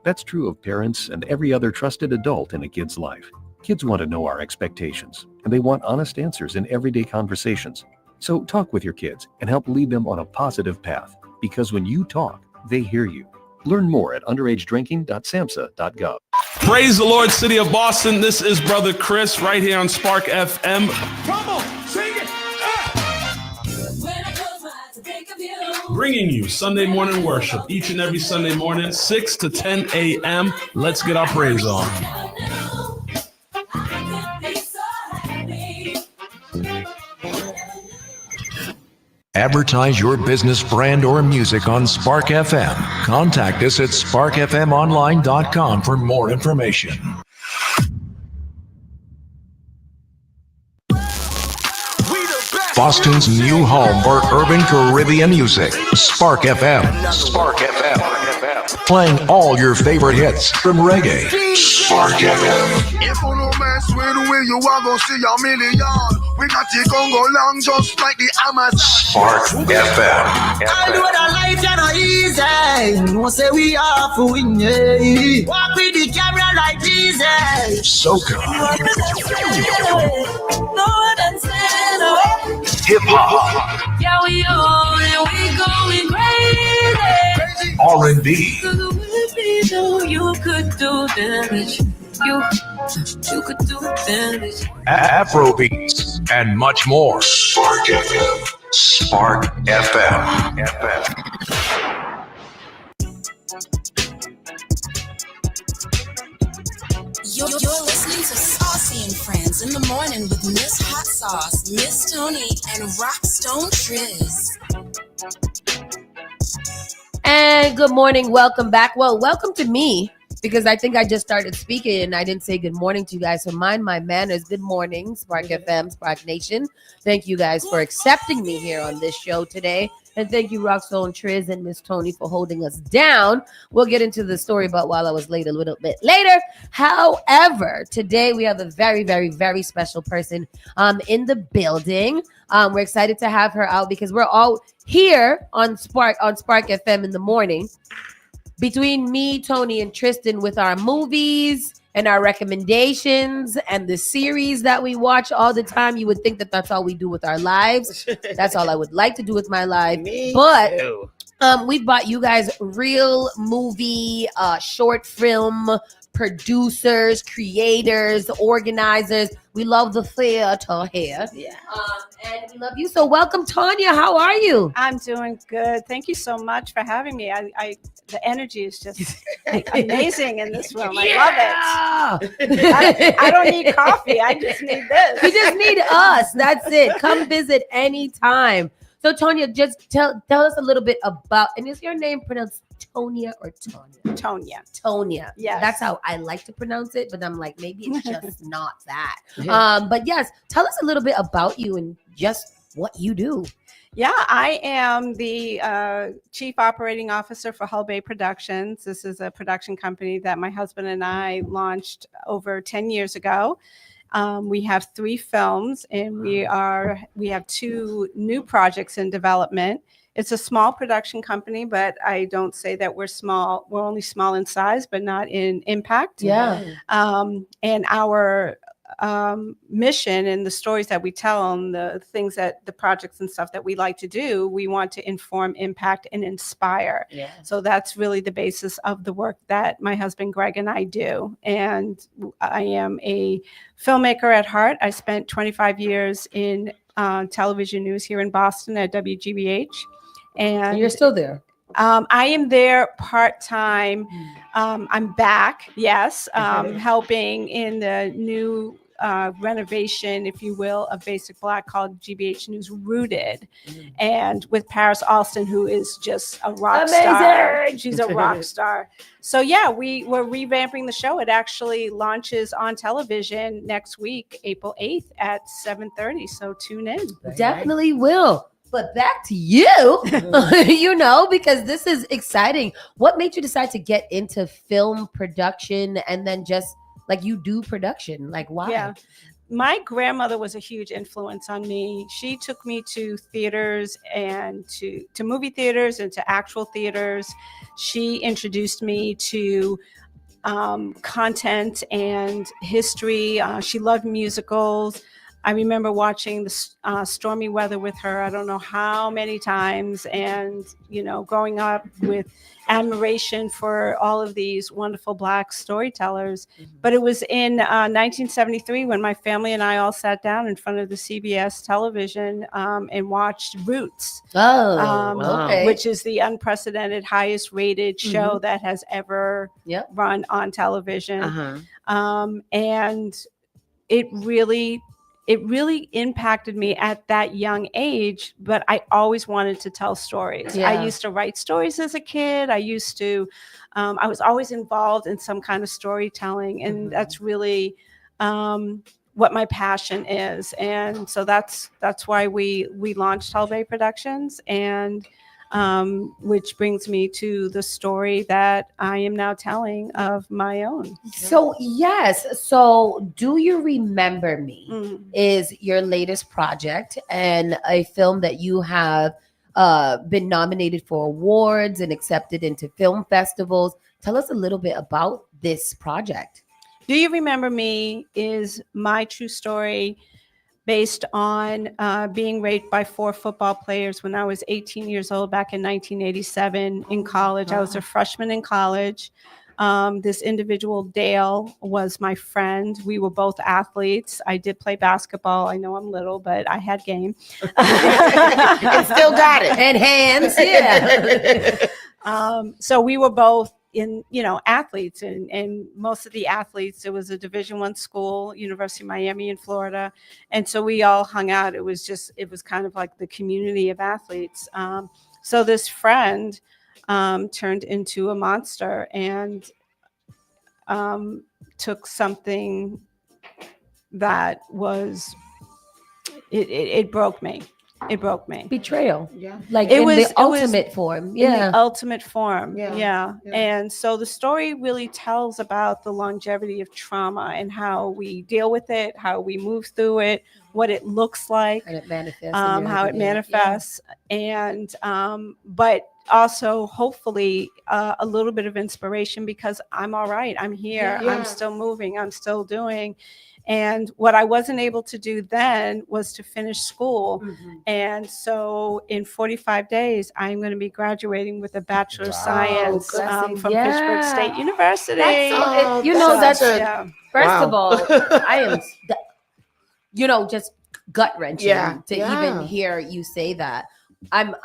That's true of parents and every other trusted adult in a kid's life. Kids want to know our expectations, and they want honest answers in everyday conversations. So talk with your kids and help lead them on a positive path, because when you talk, they hear you. Learn more at underagedrinking.samhsa.gov. Praise the Lord, City of Boston. This is Brother Chris right here on Spark FM. Come on, sing it! Bringing you Sunday morning worship each and every Sunday morning, 6 to 10 a.m. Let's get our praise on. Advertise your business, brand, or music on Spark FM. Contact us at sparkfmonline.com for more information. Boston's new home for urban Caribbean music. Spark FM. Spark FM. Playing all your favorite hits from reggae. Spark FM. If you no mess with the way you are gonna see a million. We got the Congo long just like the Amazon. Spark FM. I know that life is not easy. No say we are for win. Walk with the camera like Jesus. Soca. No one understand. Hip hop. Yeah, we on and we going crazy. R&B, You could do damage. You could do damage. Afrobeats, and much more. Spark FM. Spark FM. You're listening to Saucy and Friends in the morning with Miss Hot Sauce, Miss Tony, and Rockstone Triz. And good morning. Welcome back. Well, welcome to me, because I think I just started speaking and I didn't say good morning to you guys. So mind my manners. Good morning, Spark FM, Spark Nation. Thank you guys for accepting me here on this show today. And thank you, Rockstone Triz and Miss Tony, for holding us down. We'll get into the story about While I Was Late a little bit later. However, today we have a very, very, very special person in the building. We're excited to have her out because we're all here on Spark FM in the morning. Between me, Tony, and Tristan with our movies and our recommendations and the series that we watch all the time. You would think that that's all we do with our lives. That's all I would like to do with my life. We've bought you guys real movie, short film producers, creators, organizers. We love the theater here. Yeah. And we love you. So welcome, Tanya. How are you? I'm doing good. Thank you so much for having me. The energy is just amazing in this room. I love it. I don't need coffee. I just need this. You just need us. That's it. Come visit anytime. So Tonya, just tell us a little bit about, and is your name pronounced Tonya or Tonya? Tonya. Tonya. Yes. That's how I like to pronounce it, but I'm like, maybe it's just not that. Yeah. But yes, tell us a little bit about you and just what you do. Yeah, I am the Chief Operating Officer for Hull Bay Productions. This is a production company that my husband and I launched over 10 years ago. We have 3 films, and we have 2 new projects in development. It's a small production company, but I don't say that we're small. We're only small in size, but not in impact. Yeah. And our mission and the stories that we tell and the things that the projects and stuff that we like to do, we want to inform, impact, and inspire. Yeah. So that's really the basis of the work that my husband Greg and I do. And I am a filmmaker at heart. I spent 25 years in television news here in Boston at WGBH. And you're still there? I am there part-time. I'm back, yes, helping in the new renovation, if you will, of Basic Black called GBH News Rooted. And with Paris Alston, who is just a rock star. She's a rock star. So yeah, we're revamping the show. It actually launches on television next week, April 8th at 7:30. So tune in. Definitely will. But back to you, because this is exciting. What made you decide to get into film production and then just like you do production? Like, why? Yeah. My grandmother was a huge influence on me. She took me to theaters and to movie theaters and to actual theaters. She introduced me to content and history. She loved musicals. I remember watching the Stormy Weather with her, I don't know how many times, and, growing up with admiration for all of these wonderful Black storytellers. But it was in 1973 when my family and I all sat down in front of the CBS television and watched Roots, which is the unprecedented, highest rated show that has ever run on television. And it really impacted me at that young age, but I always wanted to tell stories. Yeah. I used to write stories as a kid. I was always involved in some kind of storytelling, and that's really what my passion is. And so that's why we launched Hull Bay Productions, and which brings me to the story that I am now telling of my own. So yes. So Do You Remember Me is your latest project and a film that you have been nominated for awards and accepted into film festivals. Tell us a little bit about this project. Do You Remember Me is my true story based on being raped by 4 football players when I was 18 years old back in 1987 in college. I was a freshman in college. This individual, Dale, was my friend. We were both athletes. I did play basketball. I know I'm little, but I had game. And still got it. And hands, yeah. So we were both athletes, and most of the athletes, it was a Division I school, University of Miami in Florida. And so we all hung out. It was kind of like the community of athletes. So this friend turned into a monster and took something that was, it broke me. It broke me. Betrayal. Yeah. Like it was the ultimate form. Yeah. In the ultimate form. Yeah. Yeah. And so the story really tells about the longevity of trauma and how we deal with it, how we move through it, what it looks like, And it manifests. how it manifests, and but also hopefully a little bit of inspiration, because I'm all right. I'm here. Yeah. I'm still moving. I'm still doing. And what I wasn't able to do then was to finish school. And so in 45 days, I'm going to be graduating with a Bachelor of Science from Pittsburgh State University. First of all, I am, just gut wrenching to even hear you say that. I'm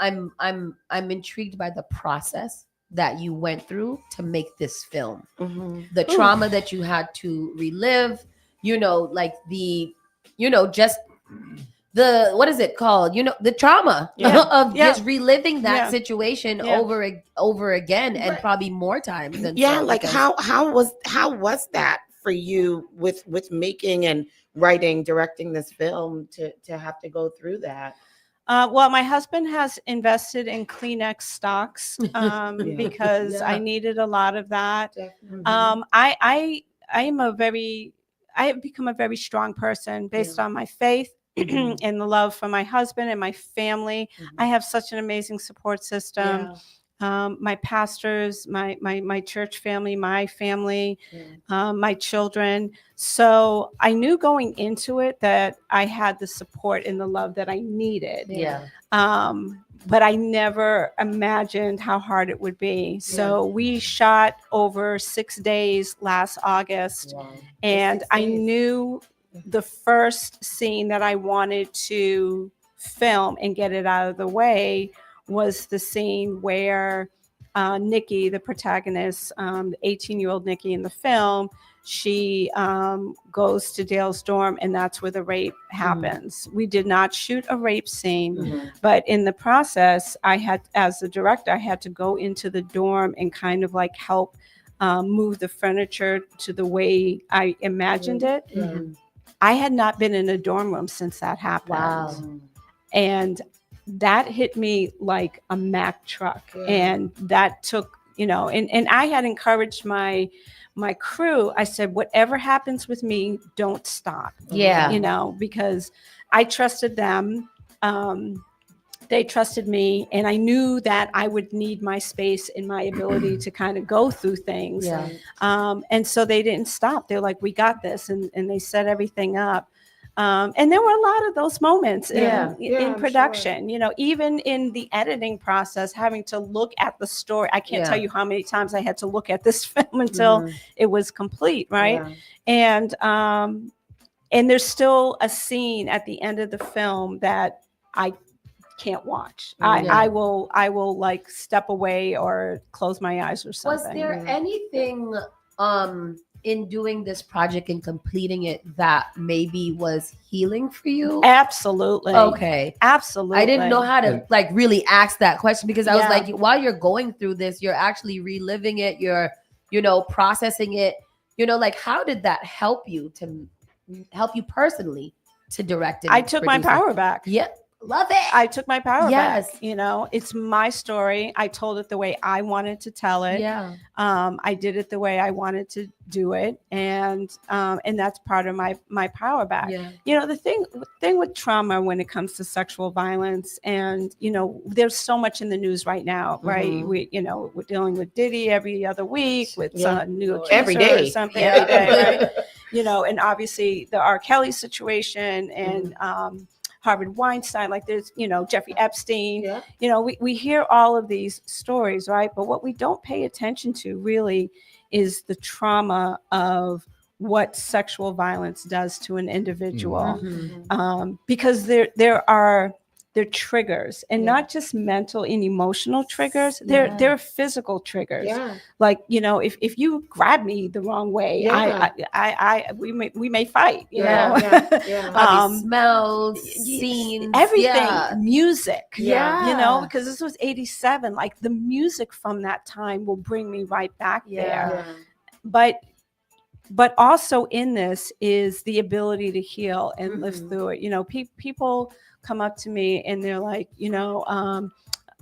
intrigued by the process that you went through to make this film. The trauma that you had to relive, like just the, what is it called? The trauma of just reliving that situation over again, and probably more times than like how was that for you with making and writing, directing this film to have to go through that? Well, my husband has invested in Kleenex stocks because I needed a lot of that. I have become a very strong person based on my faith and the love for my husband and my family. I have such an amazing support system. My pastors, my church family, my family, my children. So I knew going into it that I had the support and the love that I needed. But I never imagined how hard it would be. So we shot over 6 days last August. And I knew the first scene that I wanted to film and get it out of the way was the scene where Nikki, the protagonist, the 18-year-old Nikki in the film, she goes to Dale's dorm, and that's where the rape happens. We did not shoot a rape scene, but in the process, as the director, I had to go into the dorm and kind of like help move the furniture to the way I imagined it. I had not been in a dorm room since that happened. And that hit me like a Mack truck. And that took, and I had encouraged my crew. I said, whatever happens with me, don't stop. Because I trusted them. They trusted me, and I knew that I would need my space and my ability to kind of go through things. And so they didn't stop. They're like, we got this. And they set everything up. And there were a lot of those moments in production, even in the editing process, having to look at the story. I can't tell you how many times I had to look at this film until it was complete. Right. And there's still a scene at the end of the film that I can't watch. I will like step away or close my eyes or something. Was there anything in doing this project and completing it that maybe was healing for you? Absolutely. Okay. Absolutely. I didn't know how to like really ask that question, because I was like, while you're going through this, you're actually reliving it, you're, processing it, like how did that help you personally to direct it? I took my power back. Love it. I took my power back. It's my story. I told it the way I wanted to tell it. I did it the way I wanted to do it, and that's part of my power back. The thing with trauma when it comes to sexual violence, and there's so much in the news right now, right? We're dealing with Diddy every other week with some new every day, or something every day, right? and obviously the R. Kelly situation and Harvard Weinstein, like there's, Jeffrey Epstein, we hear all of these stories, right? But what we don't pay attention to really is the trauma of what sexual violence does to an individual. Because they're triggers, and not just mental and emotional triggers. They're physical triggers. Like, if you grab me the wrong way, we may fight. Probably smells, scenes, everything, music. Yeah. Because this was 87. Like the music from that time will bring me right back there. But also in this is the ability to heal and live through it. People come up to me and they're like,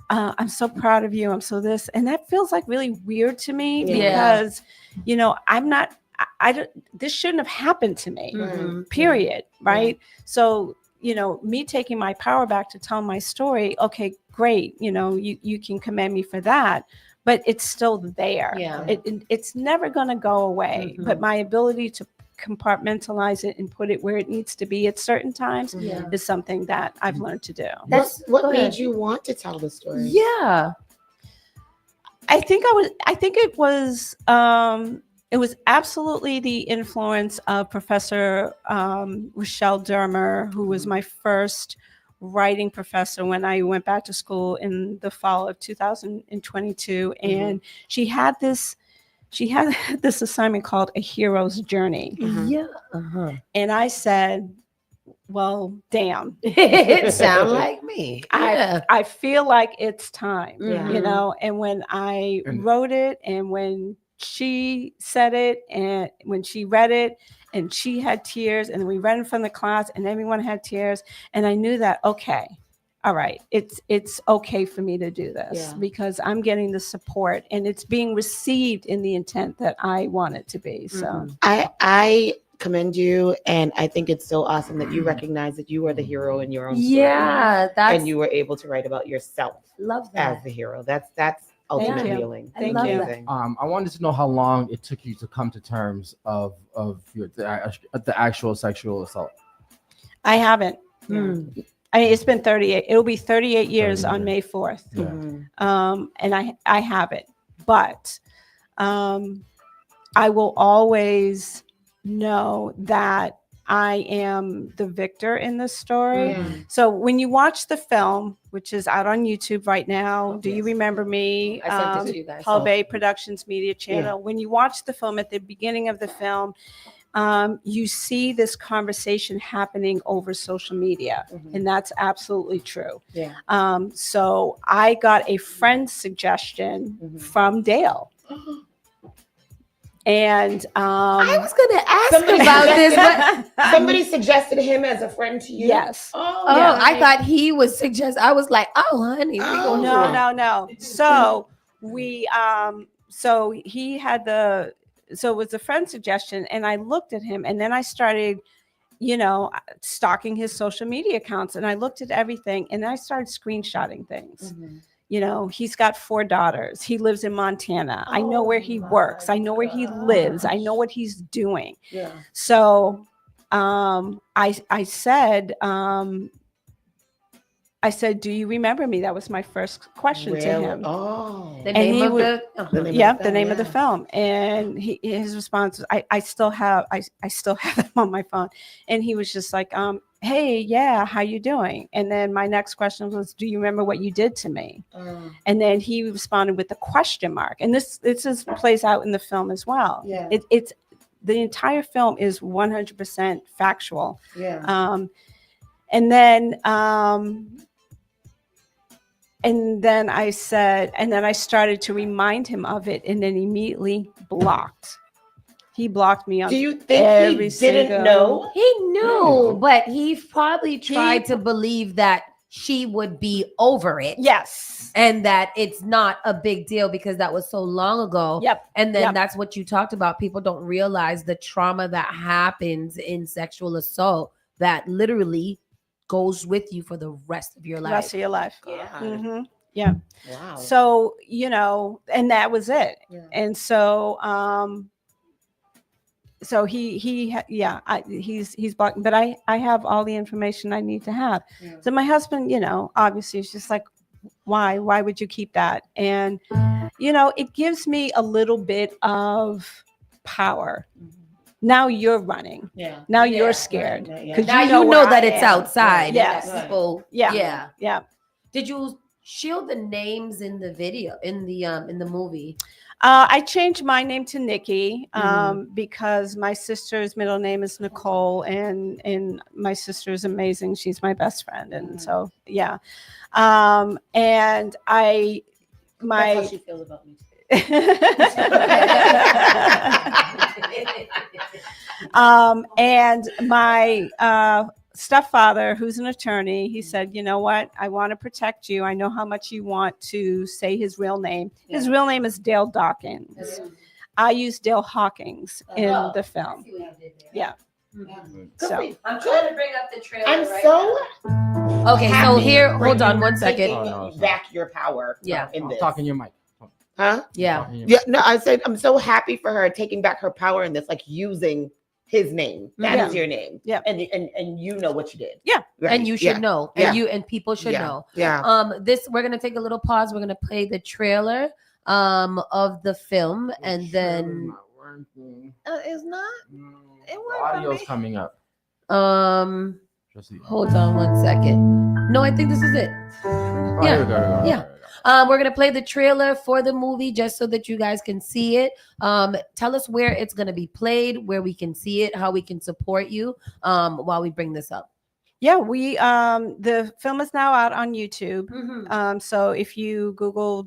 I'm so proud of you. I'm so this. And that feels like really weird to me because, I'm not, this shouldn't have happened to me, period. Right. So, me taking my power back to tell my story. Okay, great. You can commend me for that. But it's still there. It's never going to go away. But my ability to compartmentalize it and put it where it needs to be at certain times is something that I've learned to do. That's what made you want to tell the story. Yeah. I think it was absolutely the influence of Professor Rochelle Dermer, who was my first writing professor when I went back to school in the fall of 2022. And she had this assignment called A Hero's Journey. And I said, well, damn. It sounds like me. I feel like it's time, and when I wrote it and when she said it and when she read it and she had tears and we read in front of the class and everyone had tears, and I knew that, okay, all right, it's okay for me to do this because I'm getting the support and it's being received in the intent that I want it to be. So I commend you, and I think it's so awesome that you recognize that you are the hero in your own story. And you were able to write about yourself. Love that. As the hero. That's ultimate healing. Thank you. I wanted to know how long it took you to come to terms of the actual sexual assault. I haven't. It's been 38. It'll be 38 years on May 4th. And I haven't. But I will always know that I am the victor in this story. So when you watch the film, which is out on YouTube right now, Do You Remember Me? I sent it to you guys. Paul Bay Productions Media Channel. When you watch the film, at the beginning of the film, you see this conversation happening over social media, and that's absolutely true. So I got a friend's suggestion from Dale. And I was going to ask about this, but somebody suggested him as a friend to you. Yes. I thought he was suggest. I was like, oh, honey. No. So so he had so it was a friend suggestion, and I looked at him, and then I started, stalking his social media accounts, and I looked at everything, and I started screenshotting things. He's got 4 daughters. He lives in Montana. I know where he works. I know where he lives. I know what he's doing. So I said, do you remember me? That was my first question to him. The name of the film. And his response was, I still have them on my phone. And he was just like, hey, yeah, how you doing? And then my next question was, do you remember what you did to me? And then he responded with a question mark. And this plays out in the film as well. It's the entire film is 100% factual. And then I said, and then I started to remind him of it, and then immediately blocked. He blocked me on. Do you think he didn't know? He knew, but he probably tried to believe that she would be over it. Yes. And that it's not a big deal because that was so long ago. And then that's what you talked about. People don't realize the trauma that happens in sexual assault that literally goes with you for the rest of your life. Yeah. Wow. So, and that was it. And so, so he's blocking, but I have all the information I need to have. So my husband, obviously is just like, why would you keep that? And it gives me a little bit of power. Now you're running. Yeah. Now Yeah, you're scared because now you know that it's outside. Yes. And that people. Yeah. Yeah. Did you shield the names in the video in the movie? I changed my name to Nikki Mhm. because my sister's middle name is Nicole, and my sister is amazing. She's my best friend, and so yeah. And That's how she feels about me. And my stepfather, who's an attorney, he said, you know what? I want to protect you. I know how much you want to say his real name. His real name is Dale Dawkins. I use Dale Hawkins in the film. Yeah. So I'm trying to bring up the trailer. I'm right so now. Okay, so here, hold on one second. Taking back your power. Yeah. In this. Talking your mic. Huh? Yeah. Yeah. No, I said I'm so happy for her taking back her power in this, like using his name. That is your name. Yeah. And you know what you did. Yeah. Right. And you should Yeah. know. Yeah. And people should know. Yeah. We're gonna take a little pause. We're gonna play the trailer of the film, and then it's not. It Audio's coming up. Hold on one second. No, I think this is it. Oh, Yeah. here we go. Yeah. We're gonna play the trailer for the movie just so that you guys can see it. Tell us where it's gonna be played, where we can see it, how we can support you while we bring this up. yeah, we the film is now out on YouTube. So if you Google,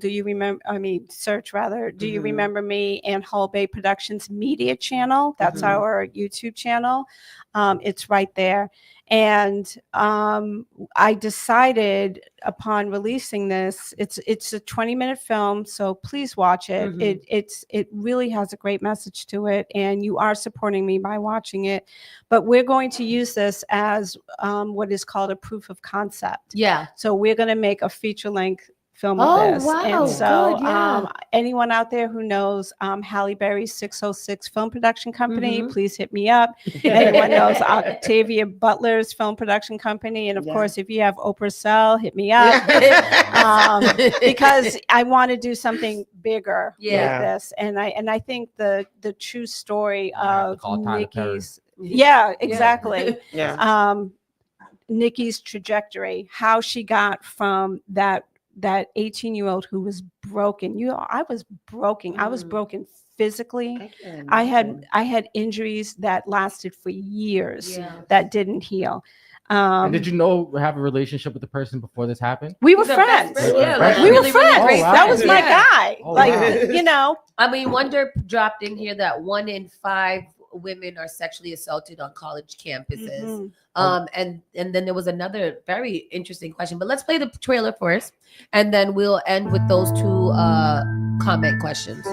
search rather, do you remember me, and Hull Bay Productions Media Channel? That's our YouTube channel. It's right there. And I decided upon releasing this, it's a 20-minute film, so please watch it. It really has a great message to it, and you are supporting me by watching it. But we're going to use this as what is called a proof of concept. Yeah. So we're going to make a feature-length film of Oh, this. wow. And so Good, yeah. anyone out there who knows Halle Berry's 606 film production company, please hit me up. Anyone knows Octavia Butler's film production company, and of course, if you have Oprah Cell, hit me up. Because I want to do something bigger with this, and I think the true story of Nikki's exactly Nikki's trajectory, how she got from that 18-year-old who was broken. I was broken. I was broken physically. I had injuries that lasted for years that didn't heal. And did you have a relationship with the person before this happened? We were friends. We were friends. Really that was my guy. I mean, Wonder dropped in here that 1 in 5 women are sexually assaulted on college campuses. And then there was another very interesting question, but let's play the trailer first, and then we'll end with those 2 comment questions.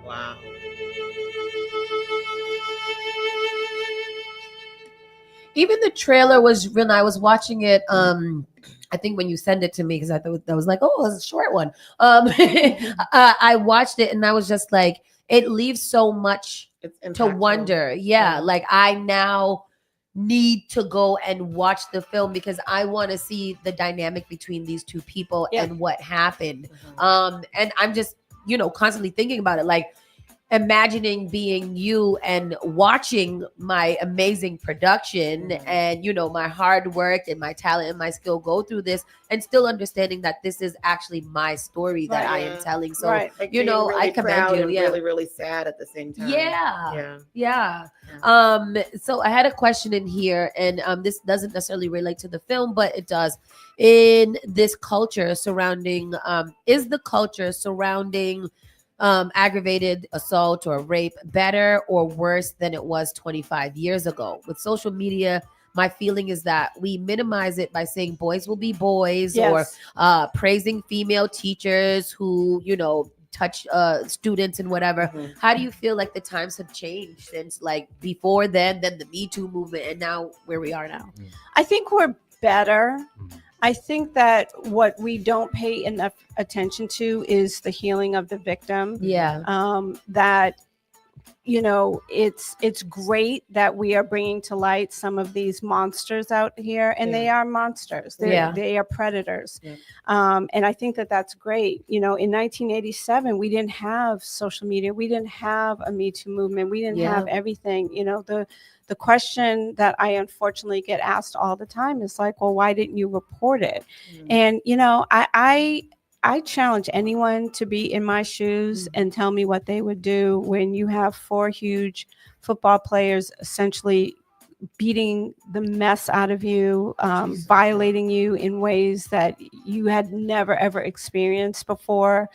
Wow. Even the trailer was when I was watching it. I think when you send it to me, because I thought that was like, oh, it's a short one. I watched it and I was just like, it leaves so much to wonder. Yeah, like I now need to go and watch the film because I want to see the dynamic between these 2 people and what happened. And I'm just, constantly thinking about it, like imagining being you and watching my amazing production and my hard work and my talent and my skill go through this, and still understanding that this is actually my story that I am telling. So Like, really I commend you. and really, really sad at the same time. Yeah. So I had a question in here, and this doesn't necessarily relate to the film, but it does. In this culture surrounding, is the culture surrounding aggravated assault or rape better or worse than it was 25 years ago? With social media, my feeling is that we minimize it by saying boys will be boys, Yes. or praising female teachers who, touch students and whatever. How do you feel like the times have changed since like before then the Me Too movement, and now where we are now? I think we're better. I think that what we don't pay enough attention to is the healing of the victim. Yeah. That, it's great that we are bringing to light some of these monsters out here, and they are monsters. They are predators. And I think that that's great. In 1987, we didn't have social media. We didn't have a Me Too movement. We didn't have everything. The question that I unfortunately get asked all the time is like, well, why didn't you report it? And, I challenge anyone to be in my shoes and tell me what they would do when you have 4 huge football players essentially beating the mess out of you, violating you in ways that you had never, ever experienced before,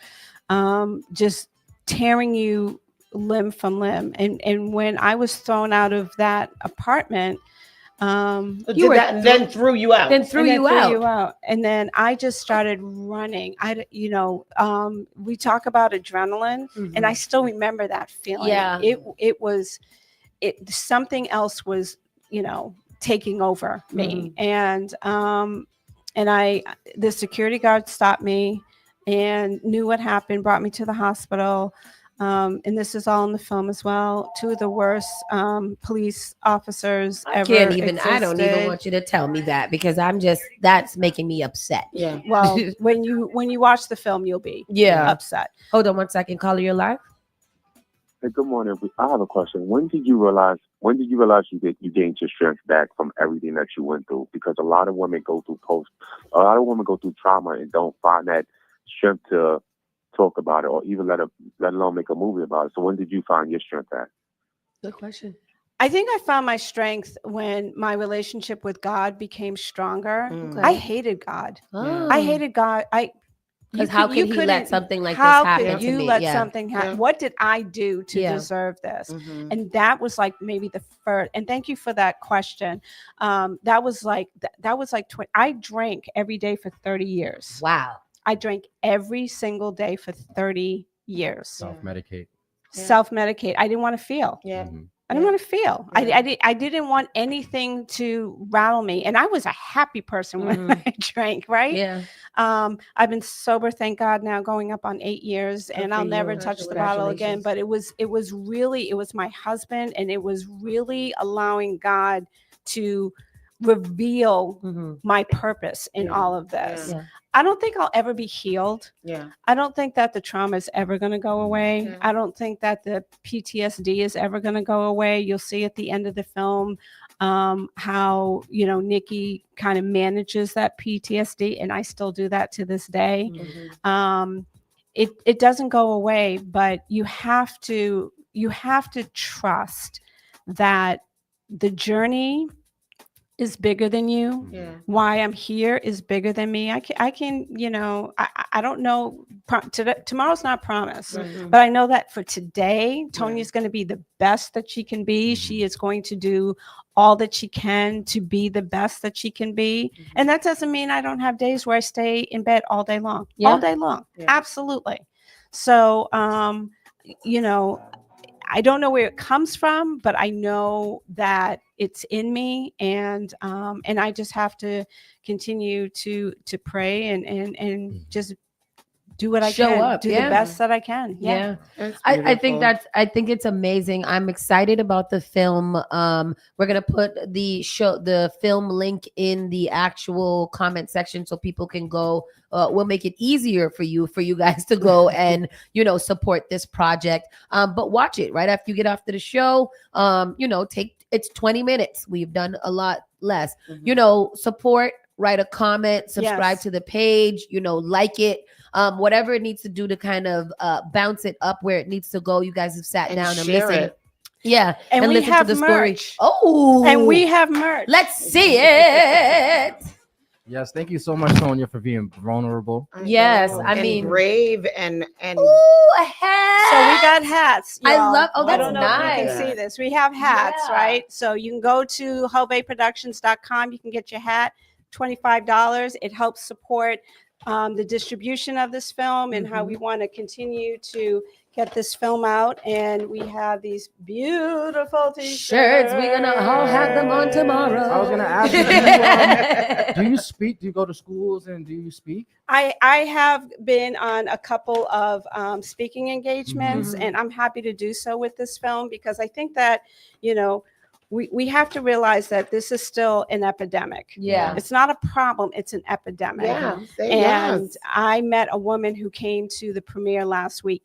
just tearing you limb from limb. And when I was thrown out of that apartment, then threw you out. And then I just started running. We talk about adrenaline, and I still remember that feeling. Yeah. It was something else was, taking over me. And the security guard stopped me and knew what happened, brought me to the hospital. And this is all in the film as well. 2 of the worst police officers ever existed. I don't even want you to tell me that, because that's making me upset. Yeah. Well, when you watch the film, you'll be upset. Hold on 1 second. Caller, you're live. Hey, good morning. I have a question. When did you realize you gained your strength back from everything that you went through? Because a lot of women go through trauma and don't find that strength to talk about it, or even let alone make a movie about it. So when did you find your strength at? Good question. I think I found my strength when my relationship with God became stronger. Okay. I hated God. Oh. I hated God. Because how could he let something like this happen to me? How could you let something happen? What did I do to deserve this? And that was like maybe the first. And thank you for that question. That was like I drank every day for 30 years. Wow. I drank every single day for 30 years. Self-medicate. Self-medicate. I didn't want to feel. Yeah. I didn't want to feel. I didn't want anything to rattle me. And I was a happy person when I drank, right? Yeah. I've been sober, thank God, now going up on 8 years, and I'll never touch the bottle again. But it was my husband, and it was really allowing God to reveal my purpose in all of this. Yeah. I don't think I'll ever be healed. Yeah. I don't think that the trauma is ever going to go away. Yeah. I don't think that the PTSD is ever going to go away. You'll see at the end of the film how, Nikki kind of manages that PTSD, and I still do that to this day. It doesn't go away, but you have to trust that the journey is bigger than you. Yeah. Why I'm here is bigger than me. I can, I don't know. Tomorrow's not promised, but I know that for today, Tonia's going to be the best that she can be. She is going to do all that she can to be the best that she can be. And that doesn't mean I don't have days where I stay in bed all day long, all day long. Yeah. Absolutely. So, I don't know where it comes from, but I know that it's in me, and I just have to continue to pray and just do what I can, do the best that I can. Yeah. I think it's amazing. I'm excited about the film. We're going to put the film link in the actual comment section so people can go. We'll make it easier for you guys to go and, support this project. But watch it right after you get after the show. It's 20 minutes. We've done a lot less, support, write a comment, subscribe to the page, like it. Whatever it needs to do to kind of bounce it up where it needs to go. You guys have sat down and listened. Yeah. And we listen have to the merch. story. Oh, and we have merch. Let's see it. Yes, thank you so much, Sonia, for being vulnerable. Yes, know, I and mean, brave and ooh, a hat. So we got hats. I y'all. love. Oh, I that's don't know if you nice. can see this. We have hats, Yeah. right? So you can go to hullbayproductions.com. You can get your hat, $25. It helps support the distribution of this film and how we want to continue to get this film out. And we have these beautiful Shirts. We're gonna all have them on tomorrow. I was gonna ask you, do you speak? Do you go to schools and do you speak? I have been on a couple of speaking engagements, and I'm happy to do so with this film because I think that, you know, we have to realize that this is still an epidemic. Yeah. It's not a problem, it's an epidemic. Yeah, And yes. I met a woman who came to the premiere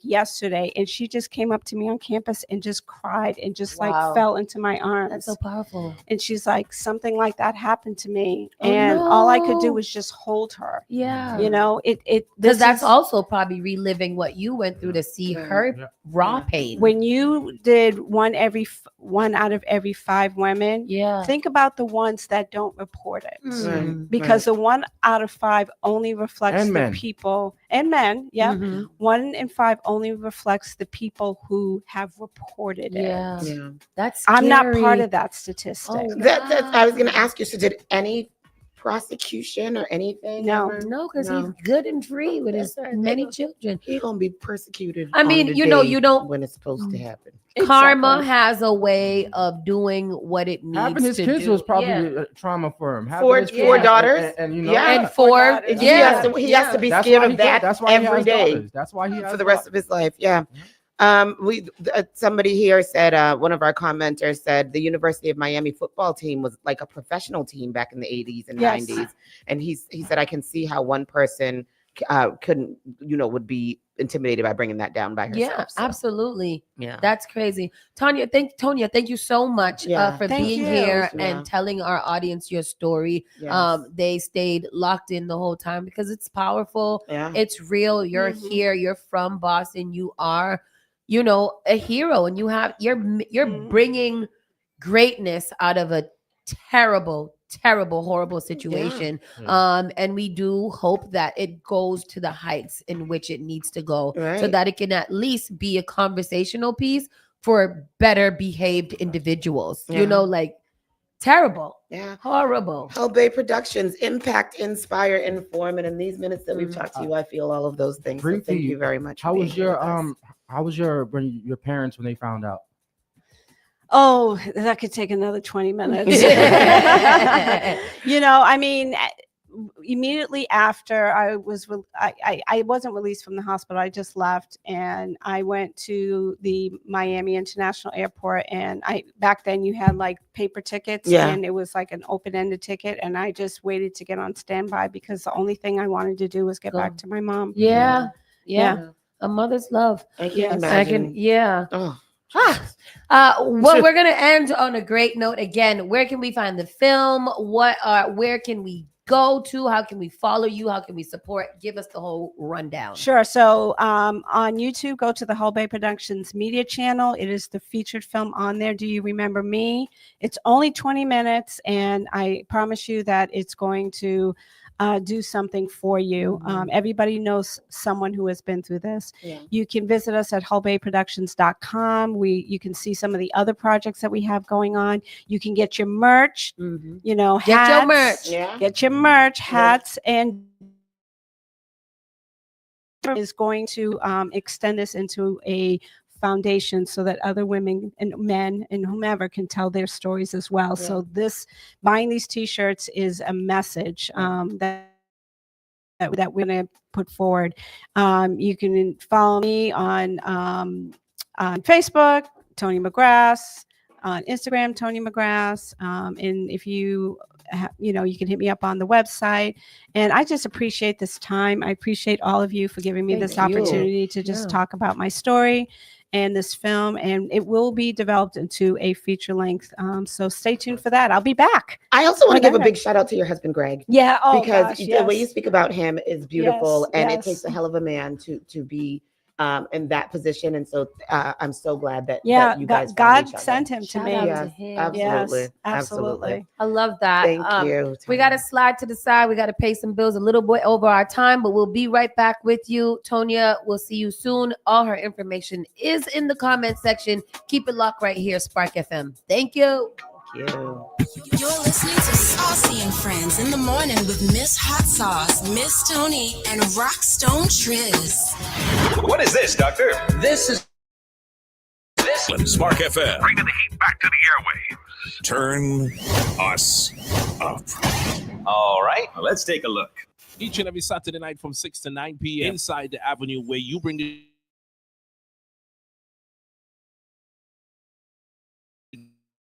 yesterday, and she just came up to me on campus and just cried and just Wow. like fell into my arms. That's so powerful. And she's like, something like that happened to me. Oh, And all I could do no. was just hold her. Yeah. You know, because this that's is- also probably reliving what you went through to see her raw pain. When you did one out of every 5 women, think about the ones that don't report it. Mm. Because the 1 out of 5 only reflects And the men. people and men. Yeah. Mhm. 1 in 5 only reflects the people who have reported it. Yeah. That's I'm not part scary. of that statistic. Oh, That I was going to ask you. So, did any prosecution or anything? No. ever? No, because No. he's good and free with his That's right. many children. He gonna be persecuted. I mean, on the you know, day you don't- when it's supposed to happen. Karma has a way of doing what it needs Having his to kids do. was probably Yeah. a trauma for him. Four Having his four kids daughters, and you know, And 4, He has to be That's scared why of he that that's why he every has day daughters. That's why he has for the rest of his life. Yeah. Somebody here said, one of our commenters said the University of Miami football team was like a professional team back in the 80s and Yes. 90s, and he said I can see how one person couldn't, would be intimidated by bringing that down by herself. Yeah, So, absolutely. yeah. That's crazy. Tonya, thank you so much Yeah. for Thank being you. here Yeah. and telling our audience your story. Yes. They stayed locked in the whole time because it's powerful. Yeah. It's real. You're here. You're from Boston. You are, a hero, and you're bringing greatness out of a terrible, horrible situation. And we do hope that it goes to the heights in which it needs to go, so Right. that it can at least be a conversational piece for better behaved individuals. Yeah. Like terrible, Yeah. horrible. Hull Bay Productions, impact, inspire, inform, and in these minutes that we've talked to you, I feel all of those things. So Briefly, thank you very much. How for was being here your with us. how was your parents when they found out? Oh, that could take another 20 minutes. I mean, immediately after I wasn't released from the hospital, I just left and I went to the Miami International Airport, and back then you had like paper tickets, Yeah. and it was like an open-ended ticket, and I just waited to get on standby because the only thing I wanted to do was get back to my mom. Yeah. Yeah. A mother's love. I can't Yes. imagine. Yeah. Oh, Well, we're gonna end on a great note. Again, where can we find the film? Where can we go to? How can we follow you? How can we support? Give us the whole rundown. Sure. So on YouTube, go to the Hull Bay Productions media channel. It is the featured film on there. Do You Remember Me? It's only 20 minutes, and I promise you that it's going to do something for you. Everybody knows someone who has been through this. Yeah. You can visit us at hullbayproductions.com. You can see some of the other projects that we have going on. You can get your merch, Get hats, your merch. Yeah. get your merch, hats, and is going to extend this into a foundation so that other women and men and whomever can tell their stories as well. Yeah. So buying these t-shirts is a message that we're going to put forward. You can follow me on Facebook, Tony McGrath, on Instagram, Tony McGrath. And if you you can hit me up on the website. And I just appreciate this time. I appreciate all of you for giving me this Thank you. opportunity to just talk about my story and this film. And it will be developed into a feature length. So stay tuned for that. I'll be back. I also want to give a Whenever. big shout out to your husband, Greg. Yeah. Oh, Because gosh, the way you yes. speak about him is beautiful, Yes, and yes. it takes a hell of a man to be in that position. And so I'm so glad that, Yeah, that you guys found God each other. sent him to Shout me. out Yes, to him. absolutely. Yes, absolutely. I love that. Thank you. We got to slide to the side. We got to pay some bills a little bit over our time, but we'll be right back with you. Tonya, we'll see you soon. All her information is in the comment section. Keep it locked right here, Spark FM. Thank you. Thank you. You're listening to Saucy and Friends in the morning with Miss Hot Sauce, Miss Tony, and Rockstone Triz. What is this, Doctor? This is Spark FM. Bringing the heat back to the airwaves. Turn us up. All right, let's take a look. Each and every Saturday night from 6 to 9 p.m. inside the Avenue, where you bring the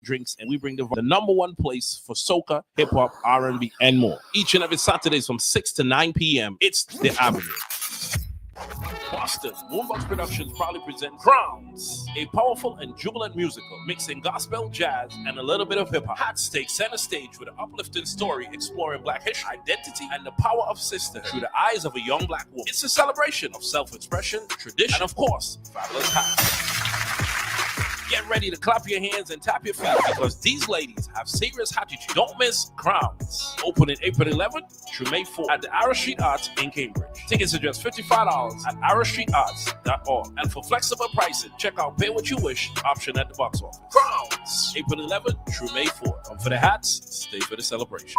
drinks and we bring the number one place for soca, hip-hop, R&B, and more. Each and every Saturdays from 6 to 9 p.m. It's the Avenue. Boston, Moonbox Productions proudly present Crowns, a powerful and jubilant musical mixing gospel, jazz, and a little bit of hip-hop. Hats take center stage with an uplifting story exploring Black history, identity, and the power of sisterhood through the eyes of a young Black woman. It's a celebration of self-expression, tradition, and of course, fabulous hats. Get ready to clap your hands and tap your feet because ththese ladies have serious attitude. Don't miss Crowns. Opening April 11th through May 4th at the Arrow Street Arts in Cambridge. Tickets are just $55 at arrowstreetarts.org. And for flexible pricing, check out Pay What You Wish option at the box office. Crowns. April 11th through May 4th. Come for the hats, stay for the celebration.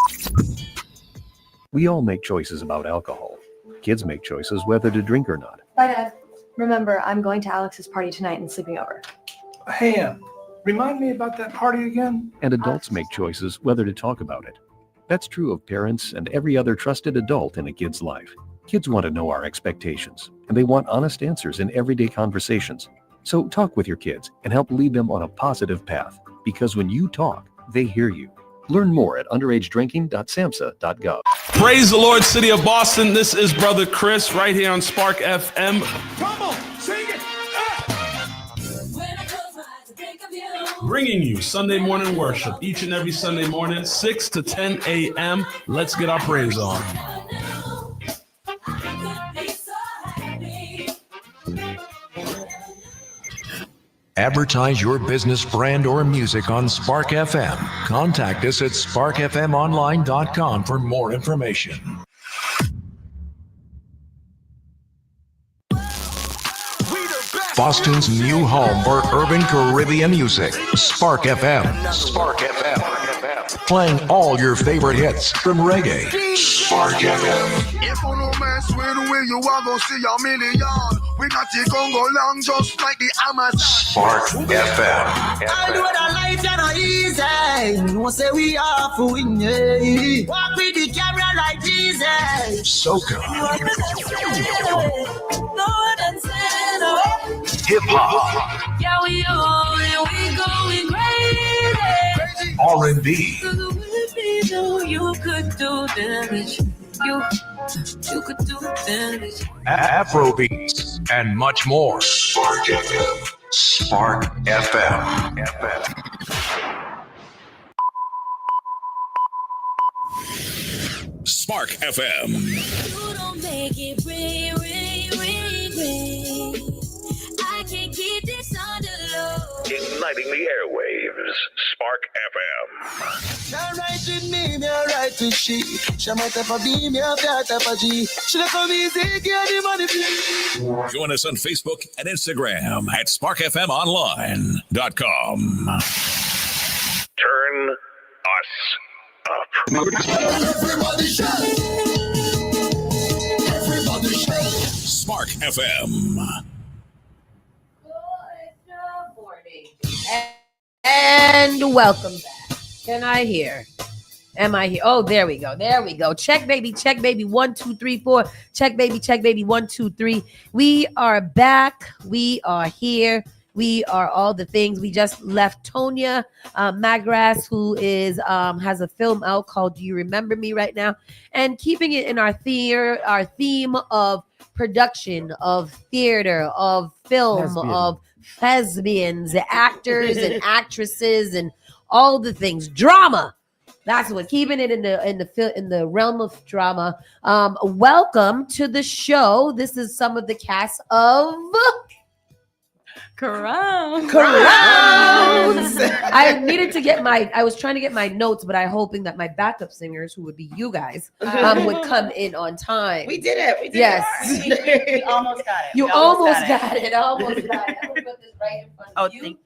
We all make choices about alcohol. Kids make choices whether to drink or not. Bye, Dad. Remember, I'm going to Alex's party tonight and sleeping over. Hey, remind me about that party again? And adults make choices whether to talk about it. That's true of parents and every other trusted adult in a kid's life. Kids want to know our expectations, and they want honest answers in everyday conversations. So talk with your kids and help lead them on a positive path, because when you talk, they hear you. Learn more at underagedrinking.samhsa.gov. Praise the Lord, City of Boston. This is Brother Chris right here on Spark FM. Come on, sing it! Bringing you Sunday morning worship each and every Sunday morning, 6 to 10 a.m. Let's get our praise on. Advertise your business, brand, or music on Spark FM. Contact us at sparkfmonline.com for more information. Boston's new home for urban Caribbean music. Spark FM. Spark FM. Playing all your favorite hits from reggae. Spark FM. If you no mess with the way you are gonna see a million. We got the Congo long just like the Amazon. Spark FM. I know that life is not easy. No say we are for winning. Walk with the camera like Jesus. Soca. Hip hop. Yeah, we going crazy. R&B. You could do damage. You could do damage. Afrobeats and much more. Spark FM. Spark FM. Spark FM. You don't make it rain. I can't keep this on the low. Igniting the airwaves. Spark FM. She right with me, me right with she. She might have a B, me have a G. She let come easy, get the money free. Join us on Facebook and Instagram at sparkfmonline.com. Turn us up. Everybody shout. Everybody shout. Spark FM. And welcome back. Can I hear? Am I here? Oh, there we go. There we go. Check, baby. Check, baby. 1, 2, 3, 4. Check, baby. Check, baby. 1, 2, 3. We are back. We are here. We are all the things. We just left Tonya Magras, who is has a film out called Do You Remember Me right now, and keeping it in our theme of production, of theater, of film, of thespians, actors and actresses, and all the things. Drama. That's what, keeping it in the realm of drama. Welcome to the show. This is some of the cast of Crowns. I was trying to get my notes, but I'm hoping that my backup singers, who would be you guys, would come in on time. We did it. Yes. We almost got it. You almost got it. Almost got it. I'm gonna put this right in front of you. Thank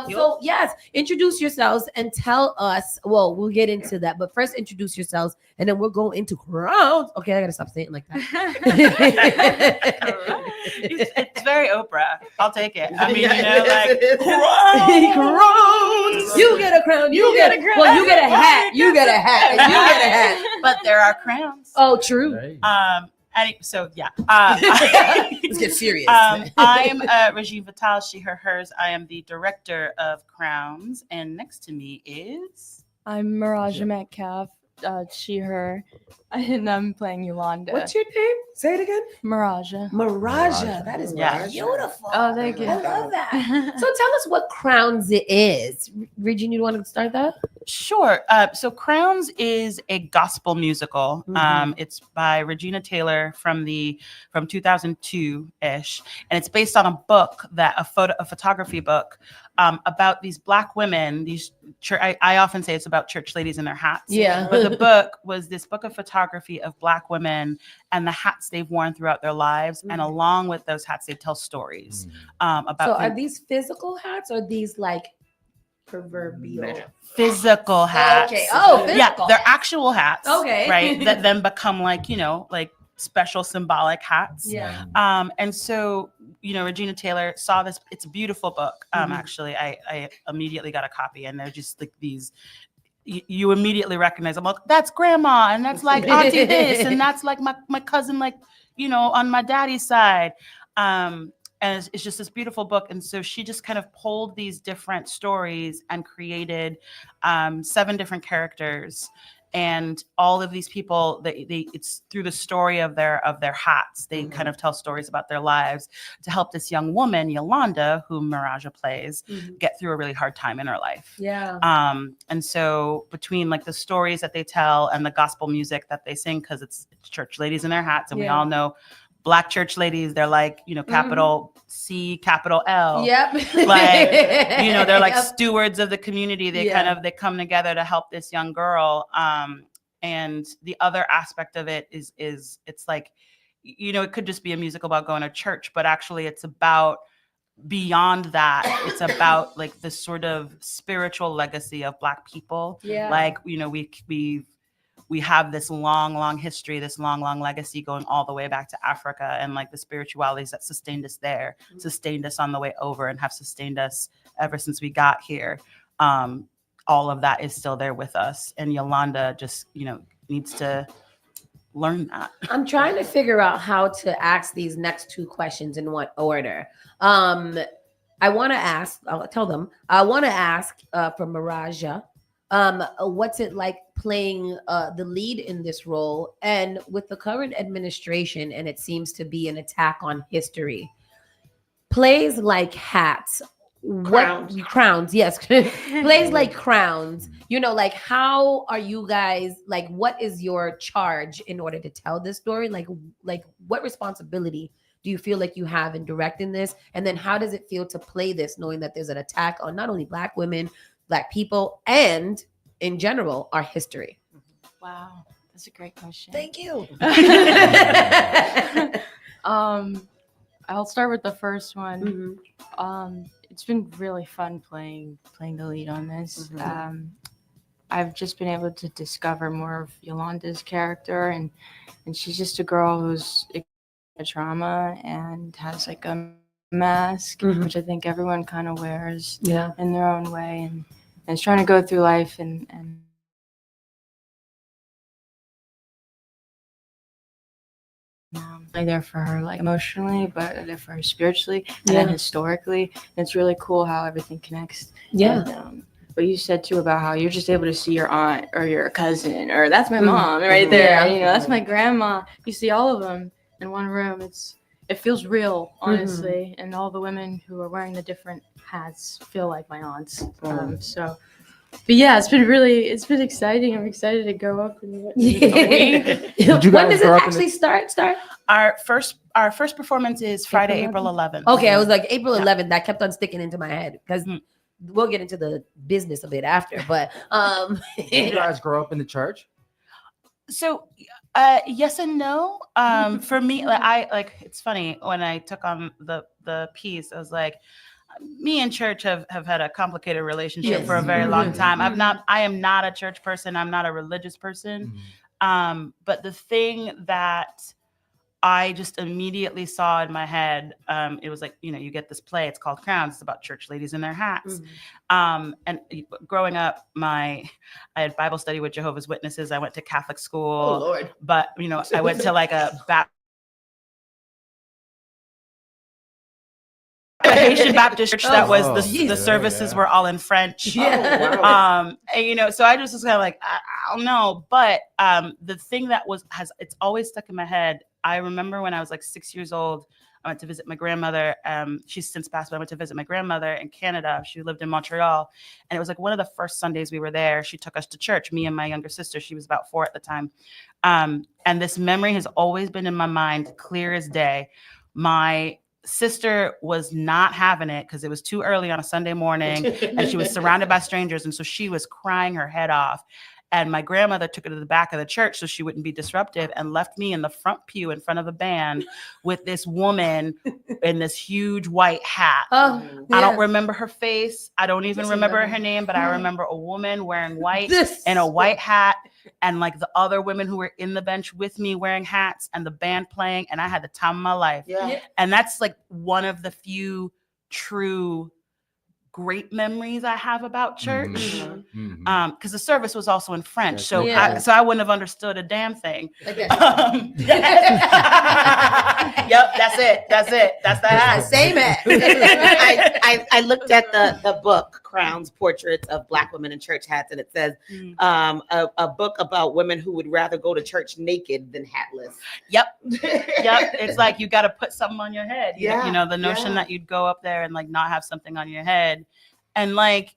you. So yes, introduce yourselves and tell us. Well, we'll get into that, but first introduce yourselves, and then we'll go into crowns. Okay, I gotta stop saying it like that. It's very Oprah. I'll take it. I mean, crowns. You get a crown. You get a crown. Well, you get a hat. You get a hat. And you get a hat. But there are crowns. Oh, true. So yeah. Let's get serious. I am Regine Vital, she, her, hers. I am the director of Crowns, and next to me is I'm Miraja Metcalf, she, her, and I'm playing Yolanda. What's your name? Say it again. Miraja. Miraja. That is beautiful. Oh, thank you. I love that. So tell us what Crowns it is. Regine, you want to start that? Sure. So Crowns is a gospel musical. It's by Regina Taylor from 2002-ish, and it's based on a book a photography book about these Black women. I often say it's about church ladies in their hats. Yeah. But the book was this book of photography of Black women and the hats they've worn throughout their lives, and along with those hats, they tell stories about. So are these physical hats or these like proverbial physical hats? Okay. Oh, physical. Yeah, they're actual hats. Okay. Right. That then become like special symbolic hats. Yeah. And so, Regina Taylor saw this. It's a beautiful book. Actually, I immediately got a copy, and they're just like these. You immediately recognize them. Like, that's grandma, and that's like auntie this, and that's like my cousin, like on my daddy's side. And it's just this beautiful book. And so she just kind of pulled these different stories and created 7 different characters. And all of these people, it's through the story of their hats. They kind of tell stories about their lives to help this young woman, Yolanda, whom Miraja plays, get through a really hard time in her life. Yeah. And so between like the stories that they tell and the gospel music that they sing, because it's church ladies in their hats, and we all know Black church ladies, they're like, capital C, capital L. Yep. Like, they're like stewards of the community. They they come together to help this young girl. And the other aspect of it is it's like, it could just be a musical about going to church, but actually it's about beyond that. It's about like the sort of spiritual legacy of Black people. Yeah. Like, we have this long history, this long legacy going all the way back to Africa, and like the spiritualities that sustained us there, sustained us on the way over, and have sustained us ever since we got here. All of that is still there with us. And Yolanda just, needs to learn that. I'm trying to figure out how to ask these next 2 questions in what order. I want to ask, I'll tell them, I want to ask for Miraja, what's it like playing the lead in this role? And with the current administration, and it seems to be an attack on history, plays like hats, crowns, yes, plays like crowns, like how are you guys, like what is your charge in order to tell this story? Like what responsibility do you feel like you have in directing this? And then how does it feel to play this, knowing that there's an attack on not only Black women, Black people, and in general, our history? Wow, that's a great question. Thank you. I'll start with the first one. It's been really fun playing the lead on this. I've just been able to discover more of Yolanda's character, and she's just a girl who's a trauma and has like a mask, which I think everyone kind of wears in their own way, and is trying to go through life and there for her, like emotionally, but there for her spiritually, and then historically. And it's really cool how everything connects. And, what you said too about how you're just able to see your aunt or your cousin, or that's my mom right there. That's my grandma. You see all of them in one room. It feels real, honestly. And all the women who are wearing the different hats feel like my aunts. So But yeah, it's been exciting. I'm excited to go up and When does it actually start? Our first performance is Friday, April 11th. Okay, I was like April 11th. That kept on sticking into my head because we'll get into the business a bit after. But Did you guys grow up in the church? So yes and no. For me, it's funny when I took on the piece, I was like, me and church have had a complicated relationship for a very long time. I am not a church person. I'm not a religious person. But the thing that I just immediately saw in my head, it was like, you get this play, it's called Crowns. It's about church ladies in their hats. And growing up, I had Bible study with Jehovah's Witnesses. I went to Catholic school. Oh, Lord. But, I went to like a Haitian Baptist church that was the services were all in French. Yeah. Oh, wow. And so I just was kind of like, I don't know. But the thing that it's always stuck in my head. I remember when I was like 6 years old, I went to visit my grandmother. She's since passed, but I went to visit my grandmother in Canada. She lived in Montreal. And it was like one of the first Sundays we were there. She took us to church, me and my younger sister. She was about 4 at the time. And this memory has always been in my mind, clear as day. My sister was not having it because it was too early on a Sunday morning and she was surrounded by strangers. And so she was crying her head off. And my grandmother took her to the back of the church so she wouldn't be disruptive and left me in the front pew in front of the band with this woman in this huge white hat. I don't remember her face. I don't even remember her name, but I remember a woman wearing white and a white hat, and like the other women who were in the bench with me wearing hats and the band playing. And I had the time of my life. And that's like one of the few true great memories I have about church, because the service was also in French, so I wouldn't have understood a damn thing. Yep, that's it. That's the hat. Same hat. I looked at the book Crowns: Portraits of Black Women in Church Hats, and it says a book about women who would rather go to church naked than hatless. Yep. It's like you got to put something on your head. The notion that you'd go up there and like not have something on your head. And like,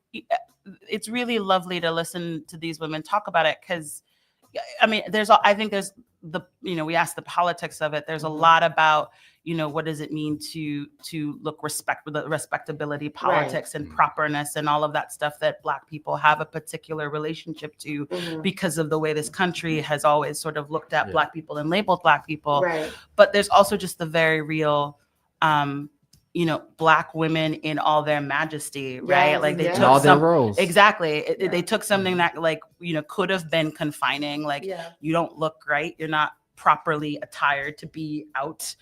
it's really lovely to listen to these women talk about it. Cause I mean, I think there's we asked the politics of it. There's a lot about, what does it mean to look respectability politics and properness and all of that stuff that Black people have a particular relationship to because of the way this country has always sort of looked at Black people and labeled Black people. But there's also just the very real, Black women in all their majesty, right? Like they took all their roles. Exactly. They took something that could have been confining. Like you don't look right. You're not properly attired to be out.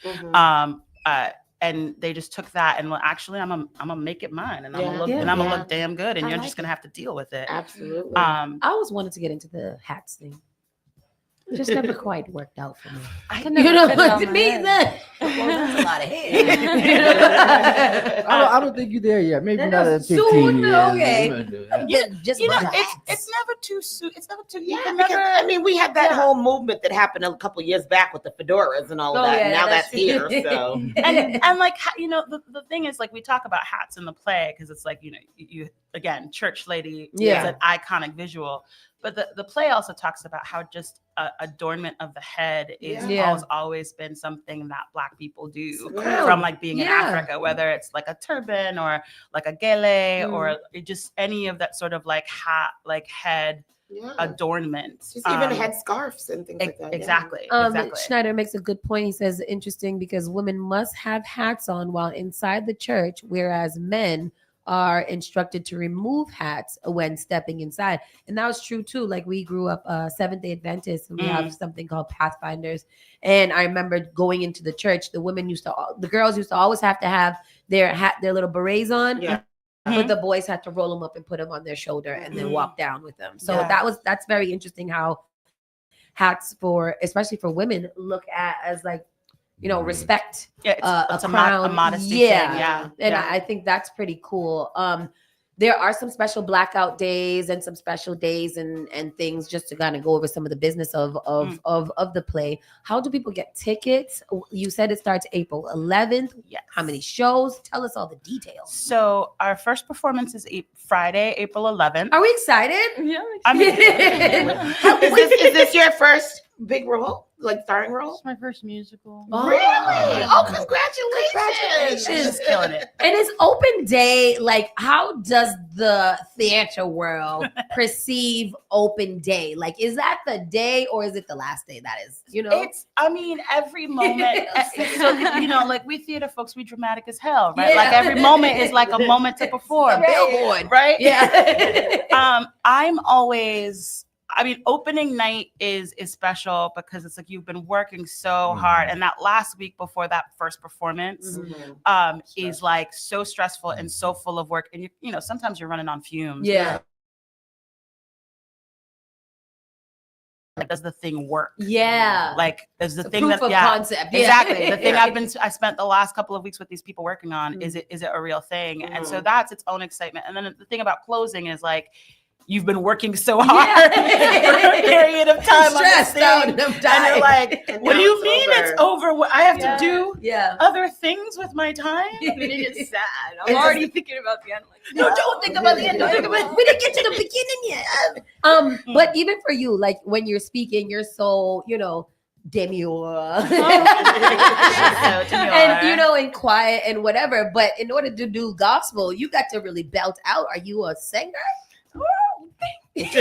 And they just took that and actually I'm gonna make it mine and I'm gonna look damn good and you're just gonna have to deal with it. Absolutely. I always wanted to get into the hats thing. It just never quite worked out for me. I can never to me that that's a lot of hair. I don't think you're there yet. Maybe not at 15 soon, years. okay. It's never too soon. It's never too. I mean, we had that whole movement that happened a couple years back with the fedoras and all of that. Now that's here. So and like the thing is, like, we talk about hats in the play because it's like you again, church lady is an iconic visual. But the play also talks about how just adornment of the head has always been something that Black people do from like being in Africa, whether it's like a turban or like a gele or just any of that sort of like hat, like head adornment. Just even head scarves and things like that. Exactly. Schneider makes a good point. He says interesting because women must have hats on while inside the church, whereas men are instructed to remove hats when stepping inside. And that was true too. Like we grew up Seventh-day Adventists and we have something called Pathfinders. And I remember going into the church, the girls used to always have to have their little berets on. But the boys had to roll them up and put them on their shoulder and then walk down with them. So that's very interesting how hats especially for women look at as like, respect, it's a crown, a modesty thing. And I think that's pretty cool. there are some special blackout days and some special days and things just to kind of go over some of the business of the play. How do people get tickets? You said it starts April 11th. Yes. How many shows? Tell us all the details. So our first performance is Friday, April 11th. Are we excited? Yeah, I mean, is this your first big role, like starring role? It's my first musical. Really? Oh, congratulations! She's killing it. And it's open day. Like, how does the theater world perceive open day? Like, is that the day or is it the last day? That is, It's, I mean, every moment. So, like we theater folks, we dramatic as hell, right? Yeah. Like every moment is like a moment to perform. Billboard, right? Yeah. I'm always. I mean, opening night is special because it's like you've been working so hard, and that last week before that first performance is like so stressful and so full of work, and sometimes you're running on fumes. Yeah. Like, does the thing work? Yeah. Like, does the The thing proof that of yeah, concept. Yeah. Exactly. The thing Yeah. I spent the last couple of weeks with these people working on is it a real thing? And so that's its own excitement. And then the thing about closing is like, you've been working so hard for a period of time, Stressed out and you're like, what do you mean it's over? I have to do other things with my time? It's sad. I'm already thinking about the end. Like, no, don't think about the end. Don't think about We didn't get to the beginning yet. But even for you, like when you're speaking, you're so, demure. And and quiet and whatever. But in order to do gospel, you got to really belt out. Are you a singer? She's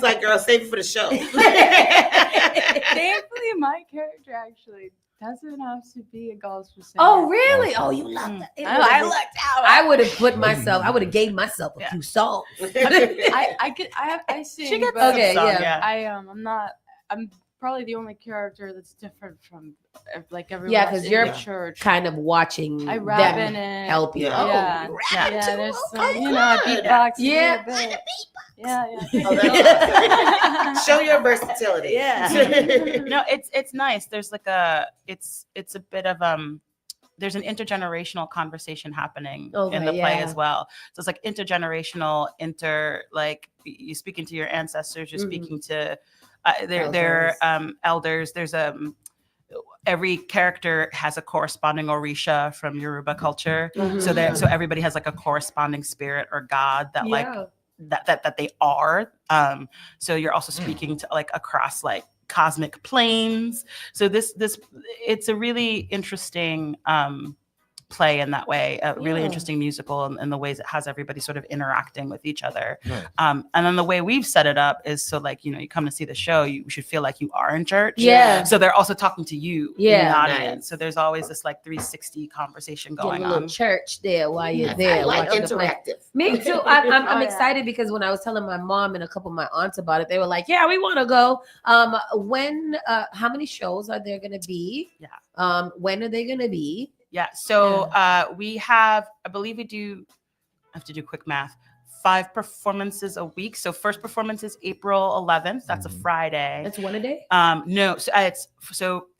like, girl, save it for the show. Thankfully, my character actually doesn't have to be a gospel singer. Oh, really? Oh, you love that. I lucked out. I would have gave myself a few songs. I sing. She gets but okay, yeah. I'm probably the only character that's different from like everyone. Yeah, else because in you're the church. kind of watching I rap them in it. help you. Yeah, Oh, yeah. There's some, I beatbox. Yeah. Show your versatility. Yeah. No, it's nice. There's like it's a bit of there's an intergenerational conversation happening in the play as well. So it's like intergenerational, like you're speaking to your ancestors, you're speaking to their elders. There's every character has a corresponding orisha from Yoruba culture. So everybody has like a corresponding spirit or god that like that they are. So you're also speaking to like across like cosmic planes. So this it's a really interesting play in that way, a really interesting musical in the ways it has everybody sort of interacting with each other. Nice. And then the way we've set it up is so like, you come to see the show, you should feel like you are in church. Yeah. So they're also talking to you in the Yeah. audience. Nice. So there's always this like 360 conversation going Get a little on. church there while you're I there. like watching the play. interactive. Me too. I'm excited because when I was telling my mom and a couple of my aunts about it, they were like, "Yeah, we want to go." How many shows are there going to be? Yeah. When are they going to be? Yeah. So we have, I believe I have to do quick math, 5 performances a week. So first performance is April 11th. That's a Friday. That's one a day? No. So it's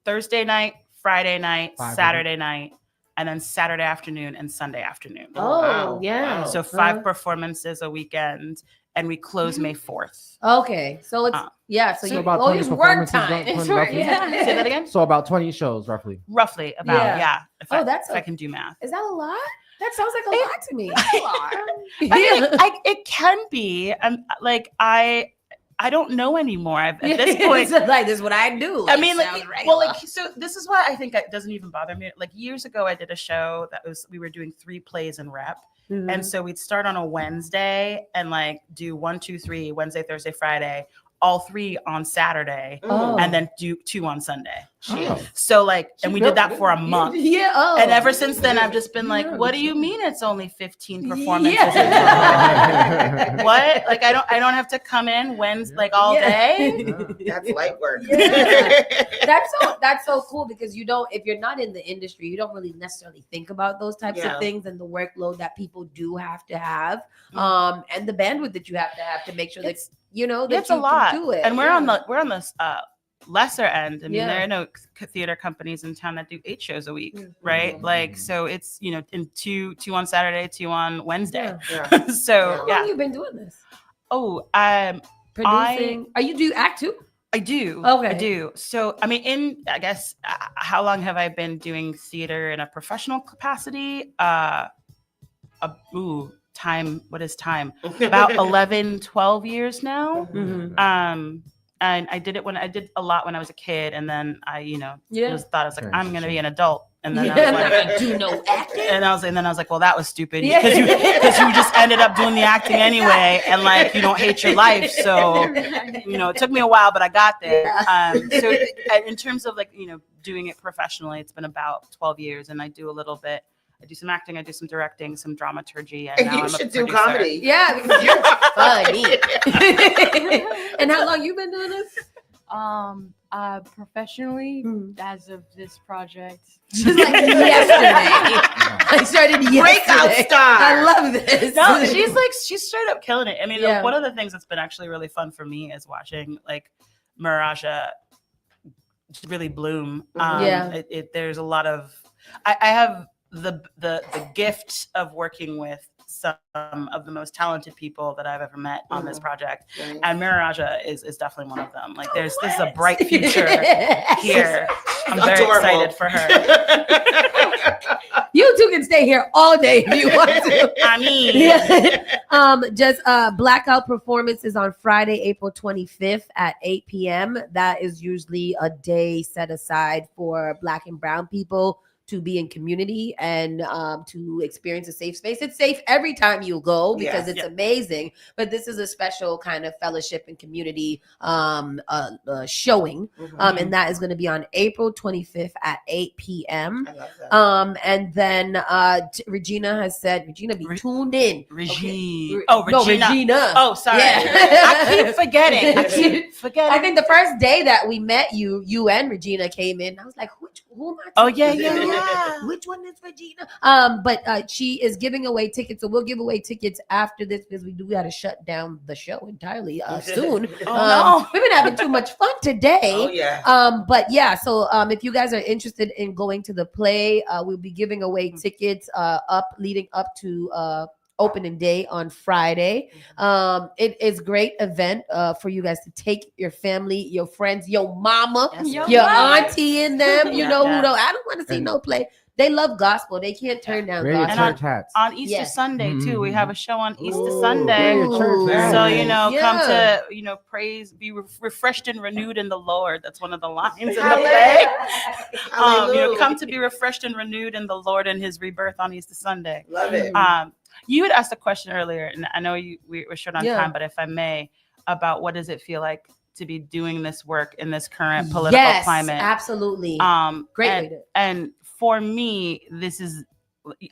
Thursday night, Friday night, Saturday night, and then Saturday afternoon and Sunday afternoon. Oh, wow. Yeah. So 5 performances a weekend, and we close May 4th. Okay. So it's, so about 20 it's work performances, time. about 20 roughly? Say that again? So about 20 shows roughly. Roughly about, Yeah. If that's I can do math. Is that a lot? That sounds like a lot to me. I mean, it can be. I don't know anymore. At this point, this is what I do. I mean, so this is why I think it doesn't even bother me. Like years ago, I did a show we were doing 3 plays in rep. Mhm. And so we'd start on a Wednesday and like do 1, 2, 3, Wednesday, Thursday, Friday, all 3 on Saturday, and then do 2 on Sunday. Oh. So and we did that for a month. Yeah. Oh. And ever since then, I've just been like, what do you mean it's only 15 performances? What? Like I don't have to come in Wednesday all day? That's light work. That's so cool because if you're not in the industry, you don't really necessarily think about those types of things and the workload that people do have to have, and the bandwidth that you have to make sure that it's a lot. do it. And we're on the lesser end. I mean, Yeah. there are no theater companies in town that do 8 shows a week, right? Like, so it's, you know, in two on Saturday, 2 on Wednesday. So How long you been doing this? Oh, producing. Do you act too? I do. Okay. I do. So, I mean, I guess, how long have I been doing theater in a professional capacity? Time. What is time? About 11, 12 years now. And I did a lot when I was a kid, and then I, just thought I was like, I'm going to be an adult. And then I was like, do no acting. And then I was like, well, that was stupid because you just ended up doing the acting anyway, and like you don't hate your life. So it took me a while, but I got there. So in terms of like doing it professionally, it's been about 12 years, and I do a little bit. I do some acting, I do some directing, some dramaturgy, and now you I'm should a do producer. comedy. Yeah, because you're funny. And how long you been doing this? Professionally, as of this project, Just like yesterday. I started yesterday. Breakout star. I love this. No, she's straight up killing it. I mean, Yeah. one of the things that's been actually really fun for me is watching like Maraja really bloom. There's a lot of I have the gift of working with some of the most talented people that I've ever met on this project, and Maraja is definitely one of them. Like, this is a bright future here. I'm very excited for her. You two can stay here all day if you want to. I mean, just Blackout performances on Friday, April 25th at 8 p.m. That is usually a day set aside for Black and brown people to be in community and to experience a safe space. It's safe every time you go because it's amazing. But this is a special kind of fellowship and community showing. And that is going to be on April 25th at 8 p.m. And then Regina has said, Regina, be tuned in. Regina. Okay. Oh, Regina. No, Regina. Oh, sorry. Yeah. I keep forgetting. I think the first day that we met you and Regina came in. I was like, who am I? Oh, yeah. Which one is Regina? But she is giving away tickets, so we'll give away tickets after this because we got to shut down the show entirely soon. No. We've been having too much fun today. Oh, yeah. But yeah, so if you guys are interested in going to the play, we'll be giving away tickets leading up to opening day on Friday. It is great event for you guys to take your family, your friends, your mama, your auntie in them. You know who I don't want to see no play. They love gospel. They can't turn down gospel. church hats. On Easter Sunday too, we have a show on Easter Ooh, Sunday. church hats. So come to praise, be refreshed and renewed in the Lord. That's one of the lines in the play. Come to be refreshed and renewed in the Lord and His rebirth on Easter Sunday. Love it. You had asked a question earlier, and I know we're short on time, but if I may, about what does it feel like to be doing this work in this current political climate? Absolutely. Great. And for me, this is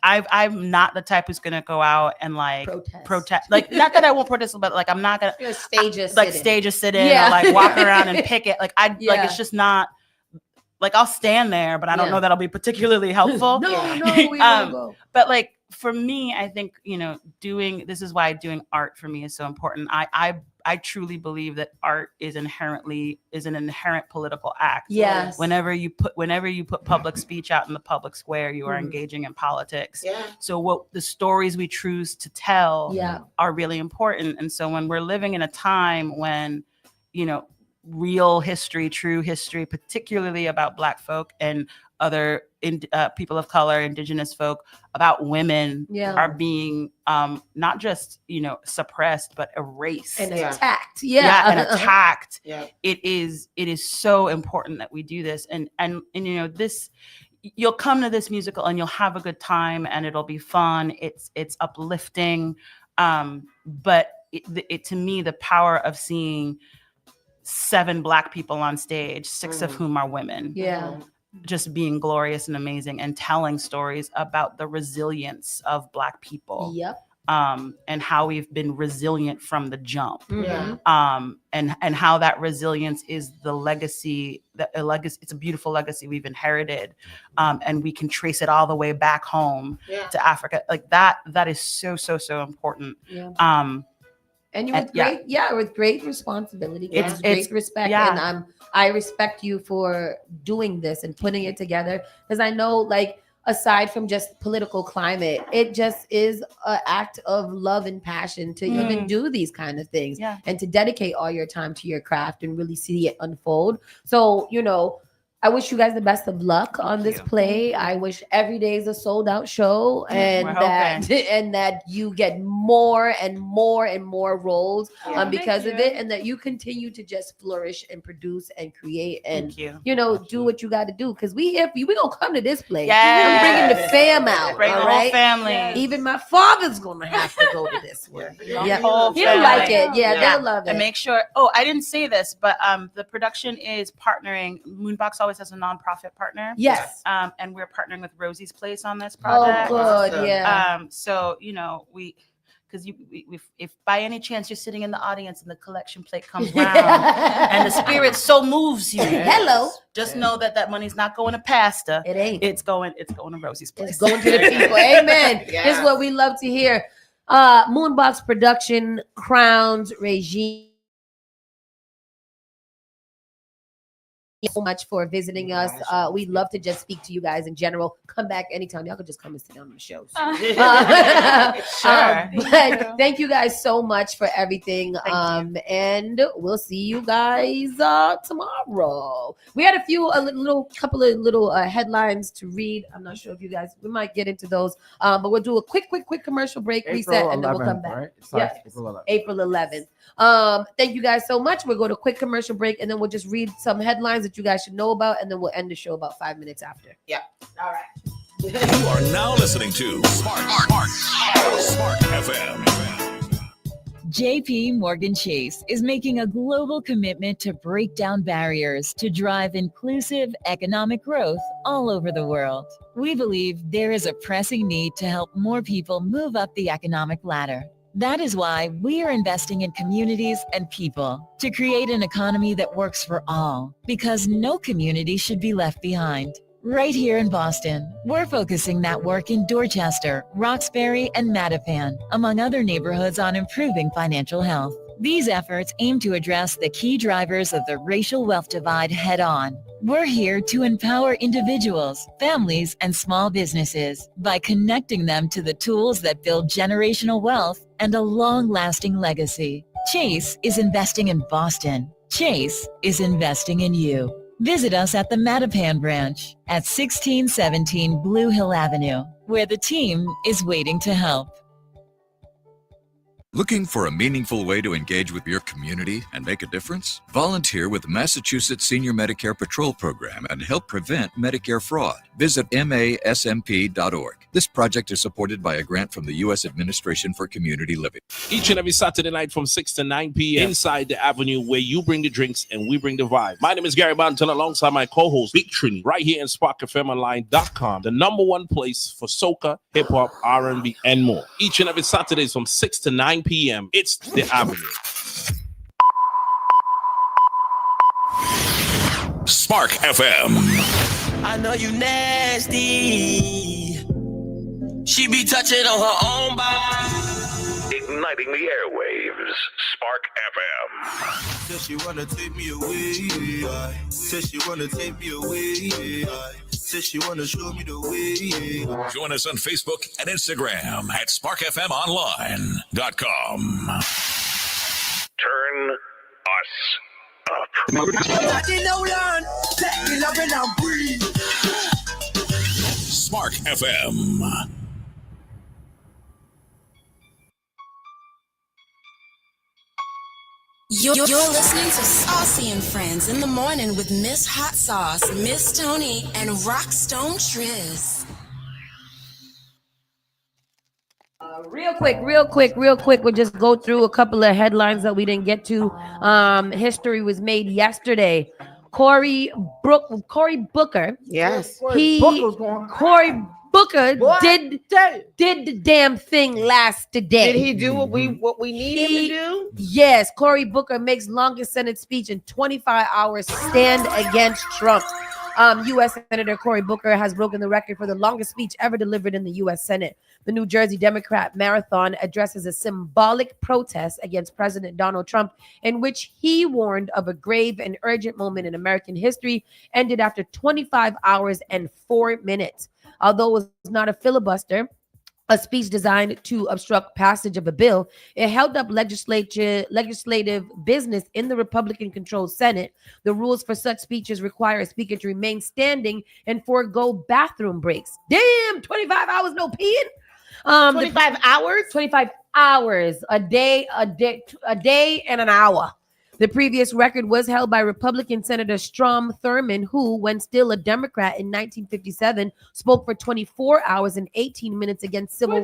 I'm not the type who's gonna go out and like protest. Like, not that I won't protest, but like I'm not gonna stage a sit-in or like walk around and picket. Like like it's just not. Like, I'll stand there, but I don't know that'll be particularly helpful. No, we won't go. But like for me, I think this is why doing art for me is so important. I truly believe that art is an inherent political act. Yes. Whenever you put public speech out in the public square, you are engaging in politics. Yeah. So what the stories we choose to tell are really important. And so when we're living in a time when real history, true history, particularly about Black folk and other people of color, Indigenous folk, about women are being not just suppressed but erased and attacked. And attacked. It is so important that we do this, and this. You'll come to this musical and you'll have a good time and it'll be fun. It's uplifting, but to me, the power of seeing 7 Black people on stage, 6 of whom are women. Yeah. Just being glorious and amazing and telling stories about the resilience of Black people. Yep. And how we've been resilient from the jump. Yeah. And how that resilience is the legacy, it's a beautiful legacy we've inherited. And we can trace it all the way back home to Africa. Like that is so important. Yeah. And you with with great responsibility, It's great respect, and I respect you for doing this and putting it together, because I know, like, aside from just political climate, it just is an act of love and passion to even do these kind of things and to dedicate all your time to your craft and really see it unfold. So, I wish you guys the best of luck on this play. I wish every day is a sold out show, and that you get more and more and more roles because of it, and that you continue to just flourish and produce and create and do what you got to do. Because we gonna come to this play. I'm bringing the fam out. Bring the whole family. Even my father's gonna have to go to this one. He'll like it. They'll love it. And make sure. Oh, I didn't say this, but the production is partnering. Moonbox always has a nonprofit partner. Yes. And we're partnering with Rosie's Place on this project. Oh, good. Yeah. So because if by any chance you're sitting in the audience and the collection plate comes round and the spirit so moves you, just know that money's not going to Pastor. It ain't. It's going to Rosie's Place. It's going to the people. Amen. This is what we love to hear. Moonbox Production crowns Regine. So much for visiting us. We'd love to just speak to you guys in general. Come back anytime. Y'all could just come and sit down on the shows. But thank you guys so much for everything. And we'll see you guys tomorrow. We had a couple of little headlines to read. I'm not sure if you guys, we might get into those. But we'll do a quick commercial break, reset, and then we'll come back. Right? April 11th. Thank you guys so much. We'll go to a quick commercial break, and then we'll just read some headlines that you guys should know about, and then we'll end the show about 5 minutes after. Yeah. All right. You are now listening to Spark FM. JP Morgan Chase is making a global commitment to break down barriers to drive inclusive economic growth all over the world. We believe there is a pressing need to help more people move up the economic ladder. That is why we are investing in communities and people to create an economy that works for all, because no community should be left behind. Right here in Boston, we're focusing that work in Dorchester, Roxbury, and Mattapan, among other neighborhoods, on improving financial health. These efforts aim to address the key drivers of the racial wealth divide head-on. We're here to empower individuals, families, and small businesses by connecting them to the tools that build generational wealth and a long-lasting legacy. Chase is investing in Boston. Chase is investing in you. Visit us at the Mattapan branch at 1617 Blue Hill Avenue, where the team is waiting to help. Looking for a meaningful way to engage with your community and make a difference? Volunteer with the Massachusetts Senior Medicare Patrol Program and help prevent Medicare fraud. Visit masmp.org. This project is supported by a grant from the U.S. Administration for Community Living. Each and every Saturday night from 6 to 9 p.m. inside the Avenue, where you bring the drinks and we bring the vibe. My name is Gary Banton, alongside my co-host Big Trini, right here in SparkFMOnline.com, the number one place for soca, hip-hop, R&B, and more. Each and every Saturday from 6 to 9 p.m. It's the Avenue. Spark FM. I know you nasty. She be touching on her own body. Igniting the airwaves. Spark FM. Says she wanna take me away. Says she wanna take me away. Says she wanna show me the way. Join us on Facebook and Instagram at SparkFMOnline.com. Turn us up. Spark FM. You're listening to Saucy and Friends in the Morning with Miss Hot Sauce, Miss Tony, and Rockstone Triz. Real quick. We'll just go through a couple of headlines that we didn't get to. History was made yesterday. Cory Booker. Yes. Cory Booker did the damn thing today. Did he do what we need him to do? Yes. Cory Booker makes longest Senate speech in 25 hours. Stand against Trump. U.S. Senator Cory Booker has broken the record for the longest speech ever delivered in the U.S. Senate. The New Jersey Democrat marathon addresses a symbolic protest against President Donald Trump, in which he warned of a grave and urgent moment in American history, ended after 25 hours and 4 minutes. Although it was not a filibuster, a speech designed to obstruct passage of a bill, it held up legislative business in the Republican-controlled Senate. The rules for such speeches require a speaker to remain standing and forego bathroom breaks. Damn, 25 hours no peeing. 25 hours? 25 hours a day and an hour. The previous record was held by Republican Senator Strom Thurmond, who, when still a Democrat in 1957, spoke for 24 hours and 18 minutes against the Civil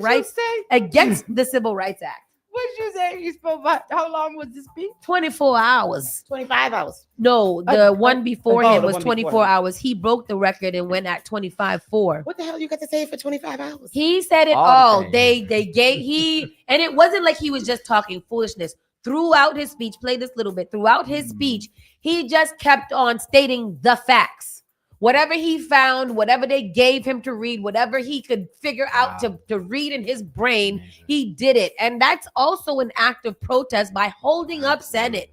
Rights Act. What'd you say? You spoke about how long was the speech? 24 hours. 25 hours. No, the one before him the was one 24 before him. hours. He broke the record and went at 25.4. What the hell you got to say for 25 hours? He said it All all. the And it wasn't like he was just talking foolishness. Throughout his speech, play this little bit. Throughout his speech, he just kept on stating the facts. Whatever he found, whatever they gave him to read, whatever he could figure out to read in his brain, he did it. And that's also an act of protest by holding up Senate,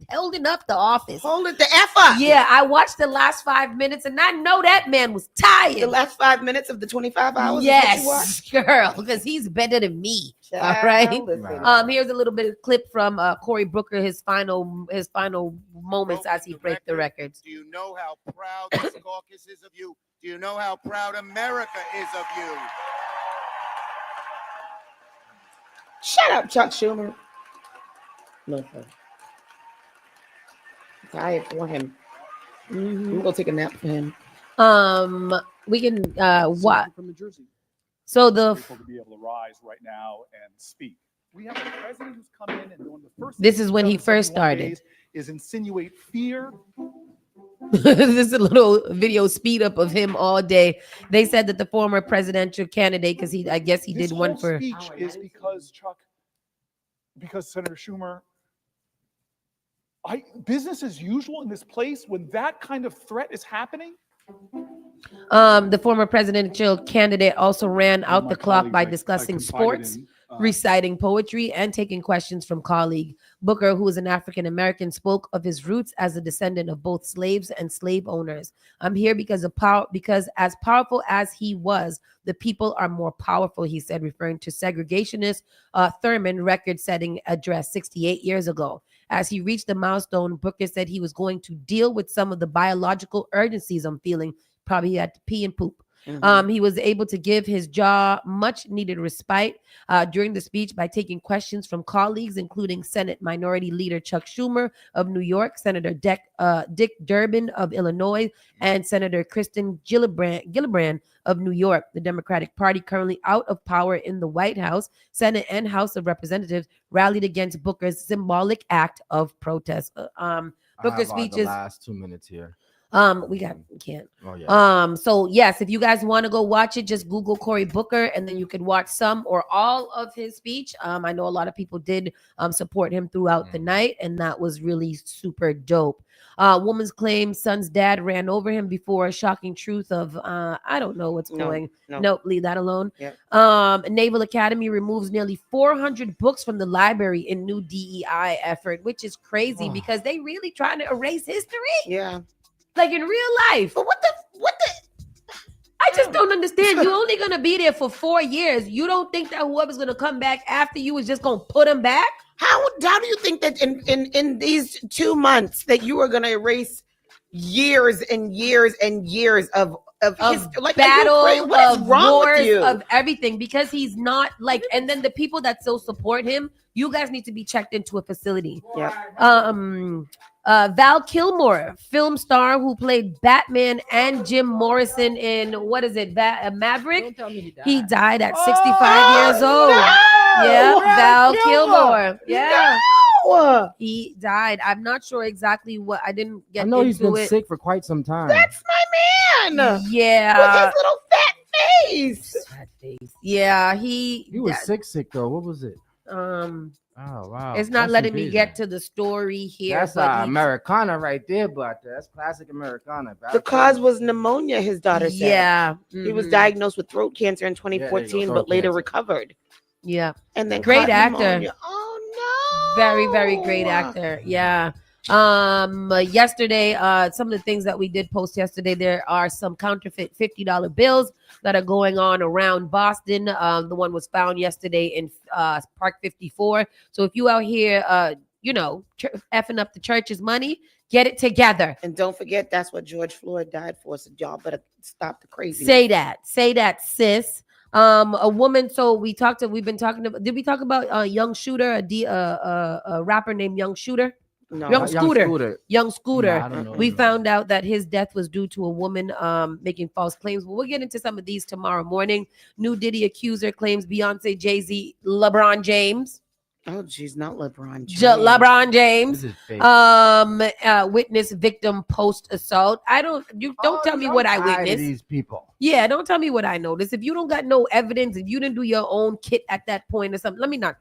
holding up the office. Hold it the F up. Yeah, I watched the last 5 minutes and I know that man was tired. The last 5 minutes of the 25 hours? Yes, girl, because he's better than me. Child, All right. listen. Here's a little bit of clip from Cory Booker, his final moments as he breaks the records. Do you know how proud this caucus is of you? Do you know how proud America is of you? Shut up, Chuck Schumer. No, sir. Tired for him. I'm gonna go take a nap for him. We can what? From New Jersey. So the Grateful to be able to rise right now and speak. We have a president who's come in and one of the first. This things is when he's he done in first 71 started. days is insinuate fear. This is a little video speed up of him all day. They said that the former presidential candidate, because I guess he This did one whole for. speech is because Senator Schumer. Business as usual in this place when that kind of threat is happening. The former presidential candidate also ran out the clock by discussing sports, reciting poetry, and taking questions from colleague. Booker, who is an African American, spoke of his roots as a descendant of both slaves and slave owners. I'm here because as powerful as he was, the people are more powerful, he said, referring to segregationist Thurmond record-setting address 68 years ago. As he reached the milestone, Booker said he was going to deal with some of the biological urgencies I'm feeling. Probably he had to pee and poop. He was able to give his jaw much needed respite during the speech by taking questions from colleagues, including Senate Minority Leader Chuck Schumer of New York, Senator Dick Durbin of Illinois, and Senator Kristen Gillibrand of New York. The Democratic Party, currently out of power in the White House, Senate, and House of Representatives, rallied against Booker's symbolic act of protest. Booker's speech the is last 2 minutes here. we can't. Oh, yeah. So yes, if you guys want to go watch it, just Google Cory Booker and then you could watch some or all of his speech. I know a lot of people did support him throughout the night, and that was really super dope. Woman's claims son's dad ran over him before a shocking truth of I don't know what's going. Nope, leave that alone. Yeah. Naval Academy removes nearly 400 books from the library in new DEI effort, which is crazy because they really trying to erase history. Yeah. Like in real life. But what the I just don't understand. You're only gonna be there for 4 years. You don't think that whoever's gonna come back after you is just gonna put them back? How do you think that in these 2 months that you are gonna erase years and years and years of history? Like, battle, what is of wrong wars, with you? of everything, because he's not like, and then the people that so support him, you guys need to be checked into a facility. Yeah. Val Kilmer, film star who played Batman and Jim Morrison in what is it, Maverick? He died at 65 years old. Yeah, Val Kilmer. Yeah. He died. I'm not sure exactly what. I didn't get I know he's into been it. sick for quite some time. That's my man. Yeah. With his little fat face. Yeah, he was that- sick though. What was it? Um, Oh wow. It's not That's letting me amazing. get to the story here. That's but Americana right there, but that's classic Americana. The cause was pneumonia, his daughter said. Yeah. He was Mhm. diagnosed with throat cancer in Yeah, there you go, 2014, throat but later cancer. recovered. Yeah. And then Great caught actor. pneumonia. Oh no. Very, very great actor. Yeah. Yesterday, some of the things that we did post yesterday, there are some counterfeit $50 bills that are going on around Boston. The one was found yesterday in Park 54. So if you out here, effing up the church's money, get it together. And don't forget, that's what George Floyd died for. So y'all better stop the crazy. Say that, sis. A woman. So we've been talking about. Did we talk about a young shooter, a rapper named Young Shooter? No. Young Scooter. Nah, I don't know. We found out that his death was due to a woman making false claims. Well, we'll get into some of these tomorrow morning. New Diddy accuser claims Beyonce, Jay-Z, LeBron James. Oh, geez, not LeBron James. LeBron James. This is fake. Witness victim post assault. Don't tell me what I I'm tired of witnessed. These people. Yeah, don't tell me what I noticed. If you don't got no evidence, if you didn't do your own kit at that point or something, let me not.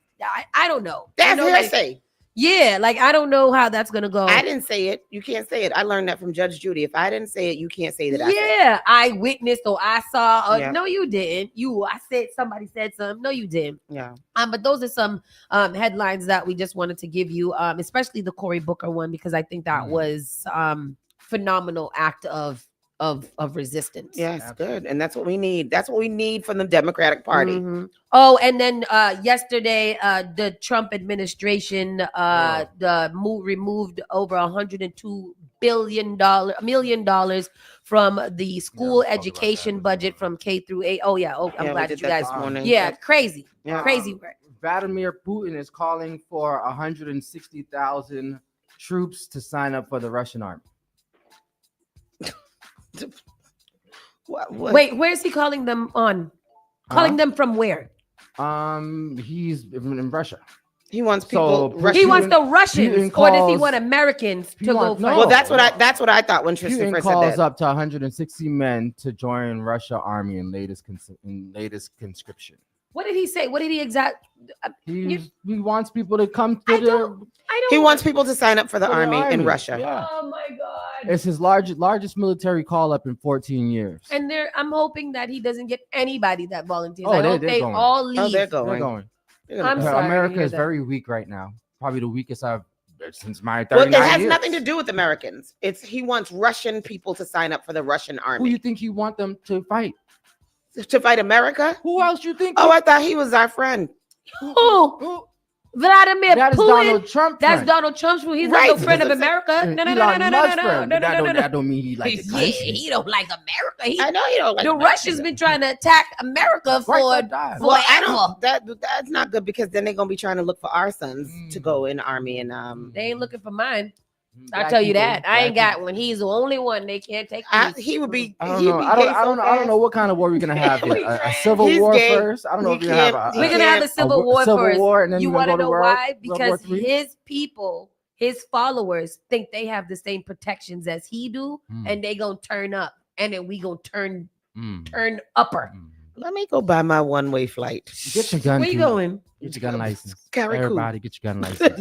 I don't know. That's like, hearsay. Yeah, like I don't know how that's gonna go. I didn't say it. You can't say it. I learned that from Judge Judy. If I didn't say it, you can't say that. Yeah, I witnessed or I saw. Yeah. No, you didn't. I said somebody said something. No, you didn't. Yeah. But those are some headlines that we just wanted to give you, especially the Cory Booker one, because I think that was phenomenal act of resistance. Yes, good. And that's what we need. That's what we need from the Democratic Party. Mhm. Oh, and then yesterday, the Trump administration removed over $102 million from the school education budget from K through 8. Oh yeah. Oh, I'm Yeah, we glad did you that guys. this morning. Yeah, crazy, Yeah. crazy work. Vladimir Putin is calling for 160,000 troops to sign up for the Russian army. What? Wait, where's he calling them on? Calling them from where? He's in Russia. He wants people. He wants the Russians, Putin or does he calls- want Americans to go fight? Well, that's what I thought when Tristan Putin first said calls that. up to 160 men to join Russia army in latest conscription. What did he say? What did he He wants people to come to He wants people to sign up for the For the army in army, Russia. yeah. Oh my God. It's his largest military call up in 14 years. And I'm hoping that he doesn't get anybody that volunteers. Oh, I hope they're they going. all leave. Oh, they're They're going. going. I'm sorry to America hear is that. very weak right now. Probably the weakest I've since my Well, 39 it has years. nothing to do with Americans. He wants Russian people to sign up for the Russian Who army. you think you want them to fight? To fight America? Who else you think? Oh, I thought he was our friend. Who? Vladimir That is Putin. Donald Trump. That's friend. Donald Trump's friend. He's Right. not no friend of America. No, no, no, no, Elon no, no, Musk's no, friend, no, but no, no, no. that don't mean he like the Yeah, country. he don't like America. I know he don't like The America. Russians been trying to attack America for Right, that died. Well, I forever. don't. That's not good because then they're gonna be trying to look for our sons to go in the army and They ain't looking for mine. I Black tell you people, that. I ain't black got one. He's the only one. They can't take. he would be. I don't he'd know. be I gay don't so know what kind of war we're gonna have. Here. A civil He's war gay. first. I don't know He if we're gonna have can't- a. We're gonna have a civil war civil first. war, and then You we're want to gonna know go to why? World War Because III. his people, his followers, think they have the same protections as he do, and they gonna turn up, and then we gonna turn upper. Let me go buy my one-way flight. Get your gun. Where you Pete. going? Get your gun license. Carry cool. Everybody, get your gun license.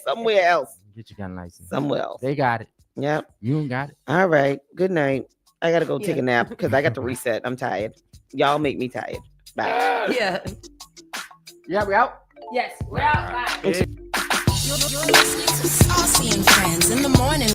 Somewhere else. Get your gun license. Somewhere else. They got it. Yep. You ain't got it. All right. Good night. I gotta go take a nap because I got to reset. I'm tired. Y'all make me tired. Bye. Yeah. Yeah, we out. Yes. We're out. Bye. You're listening to Saucy and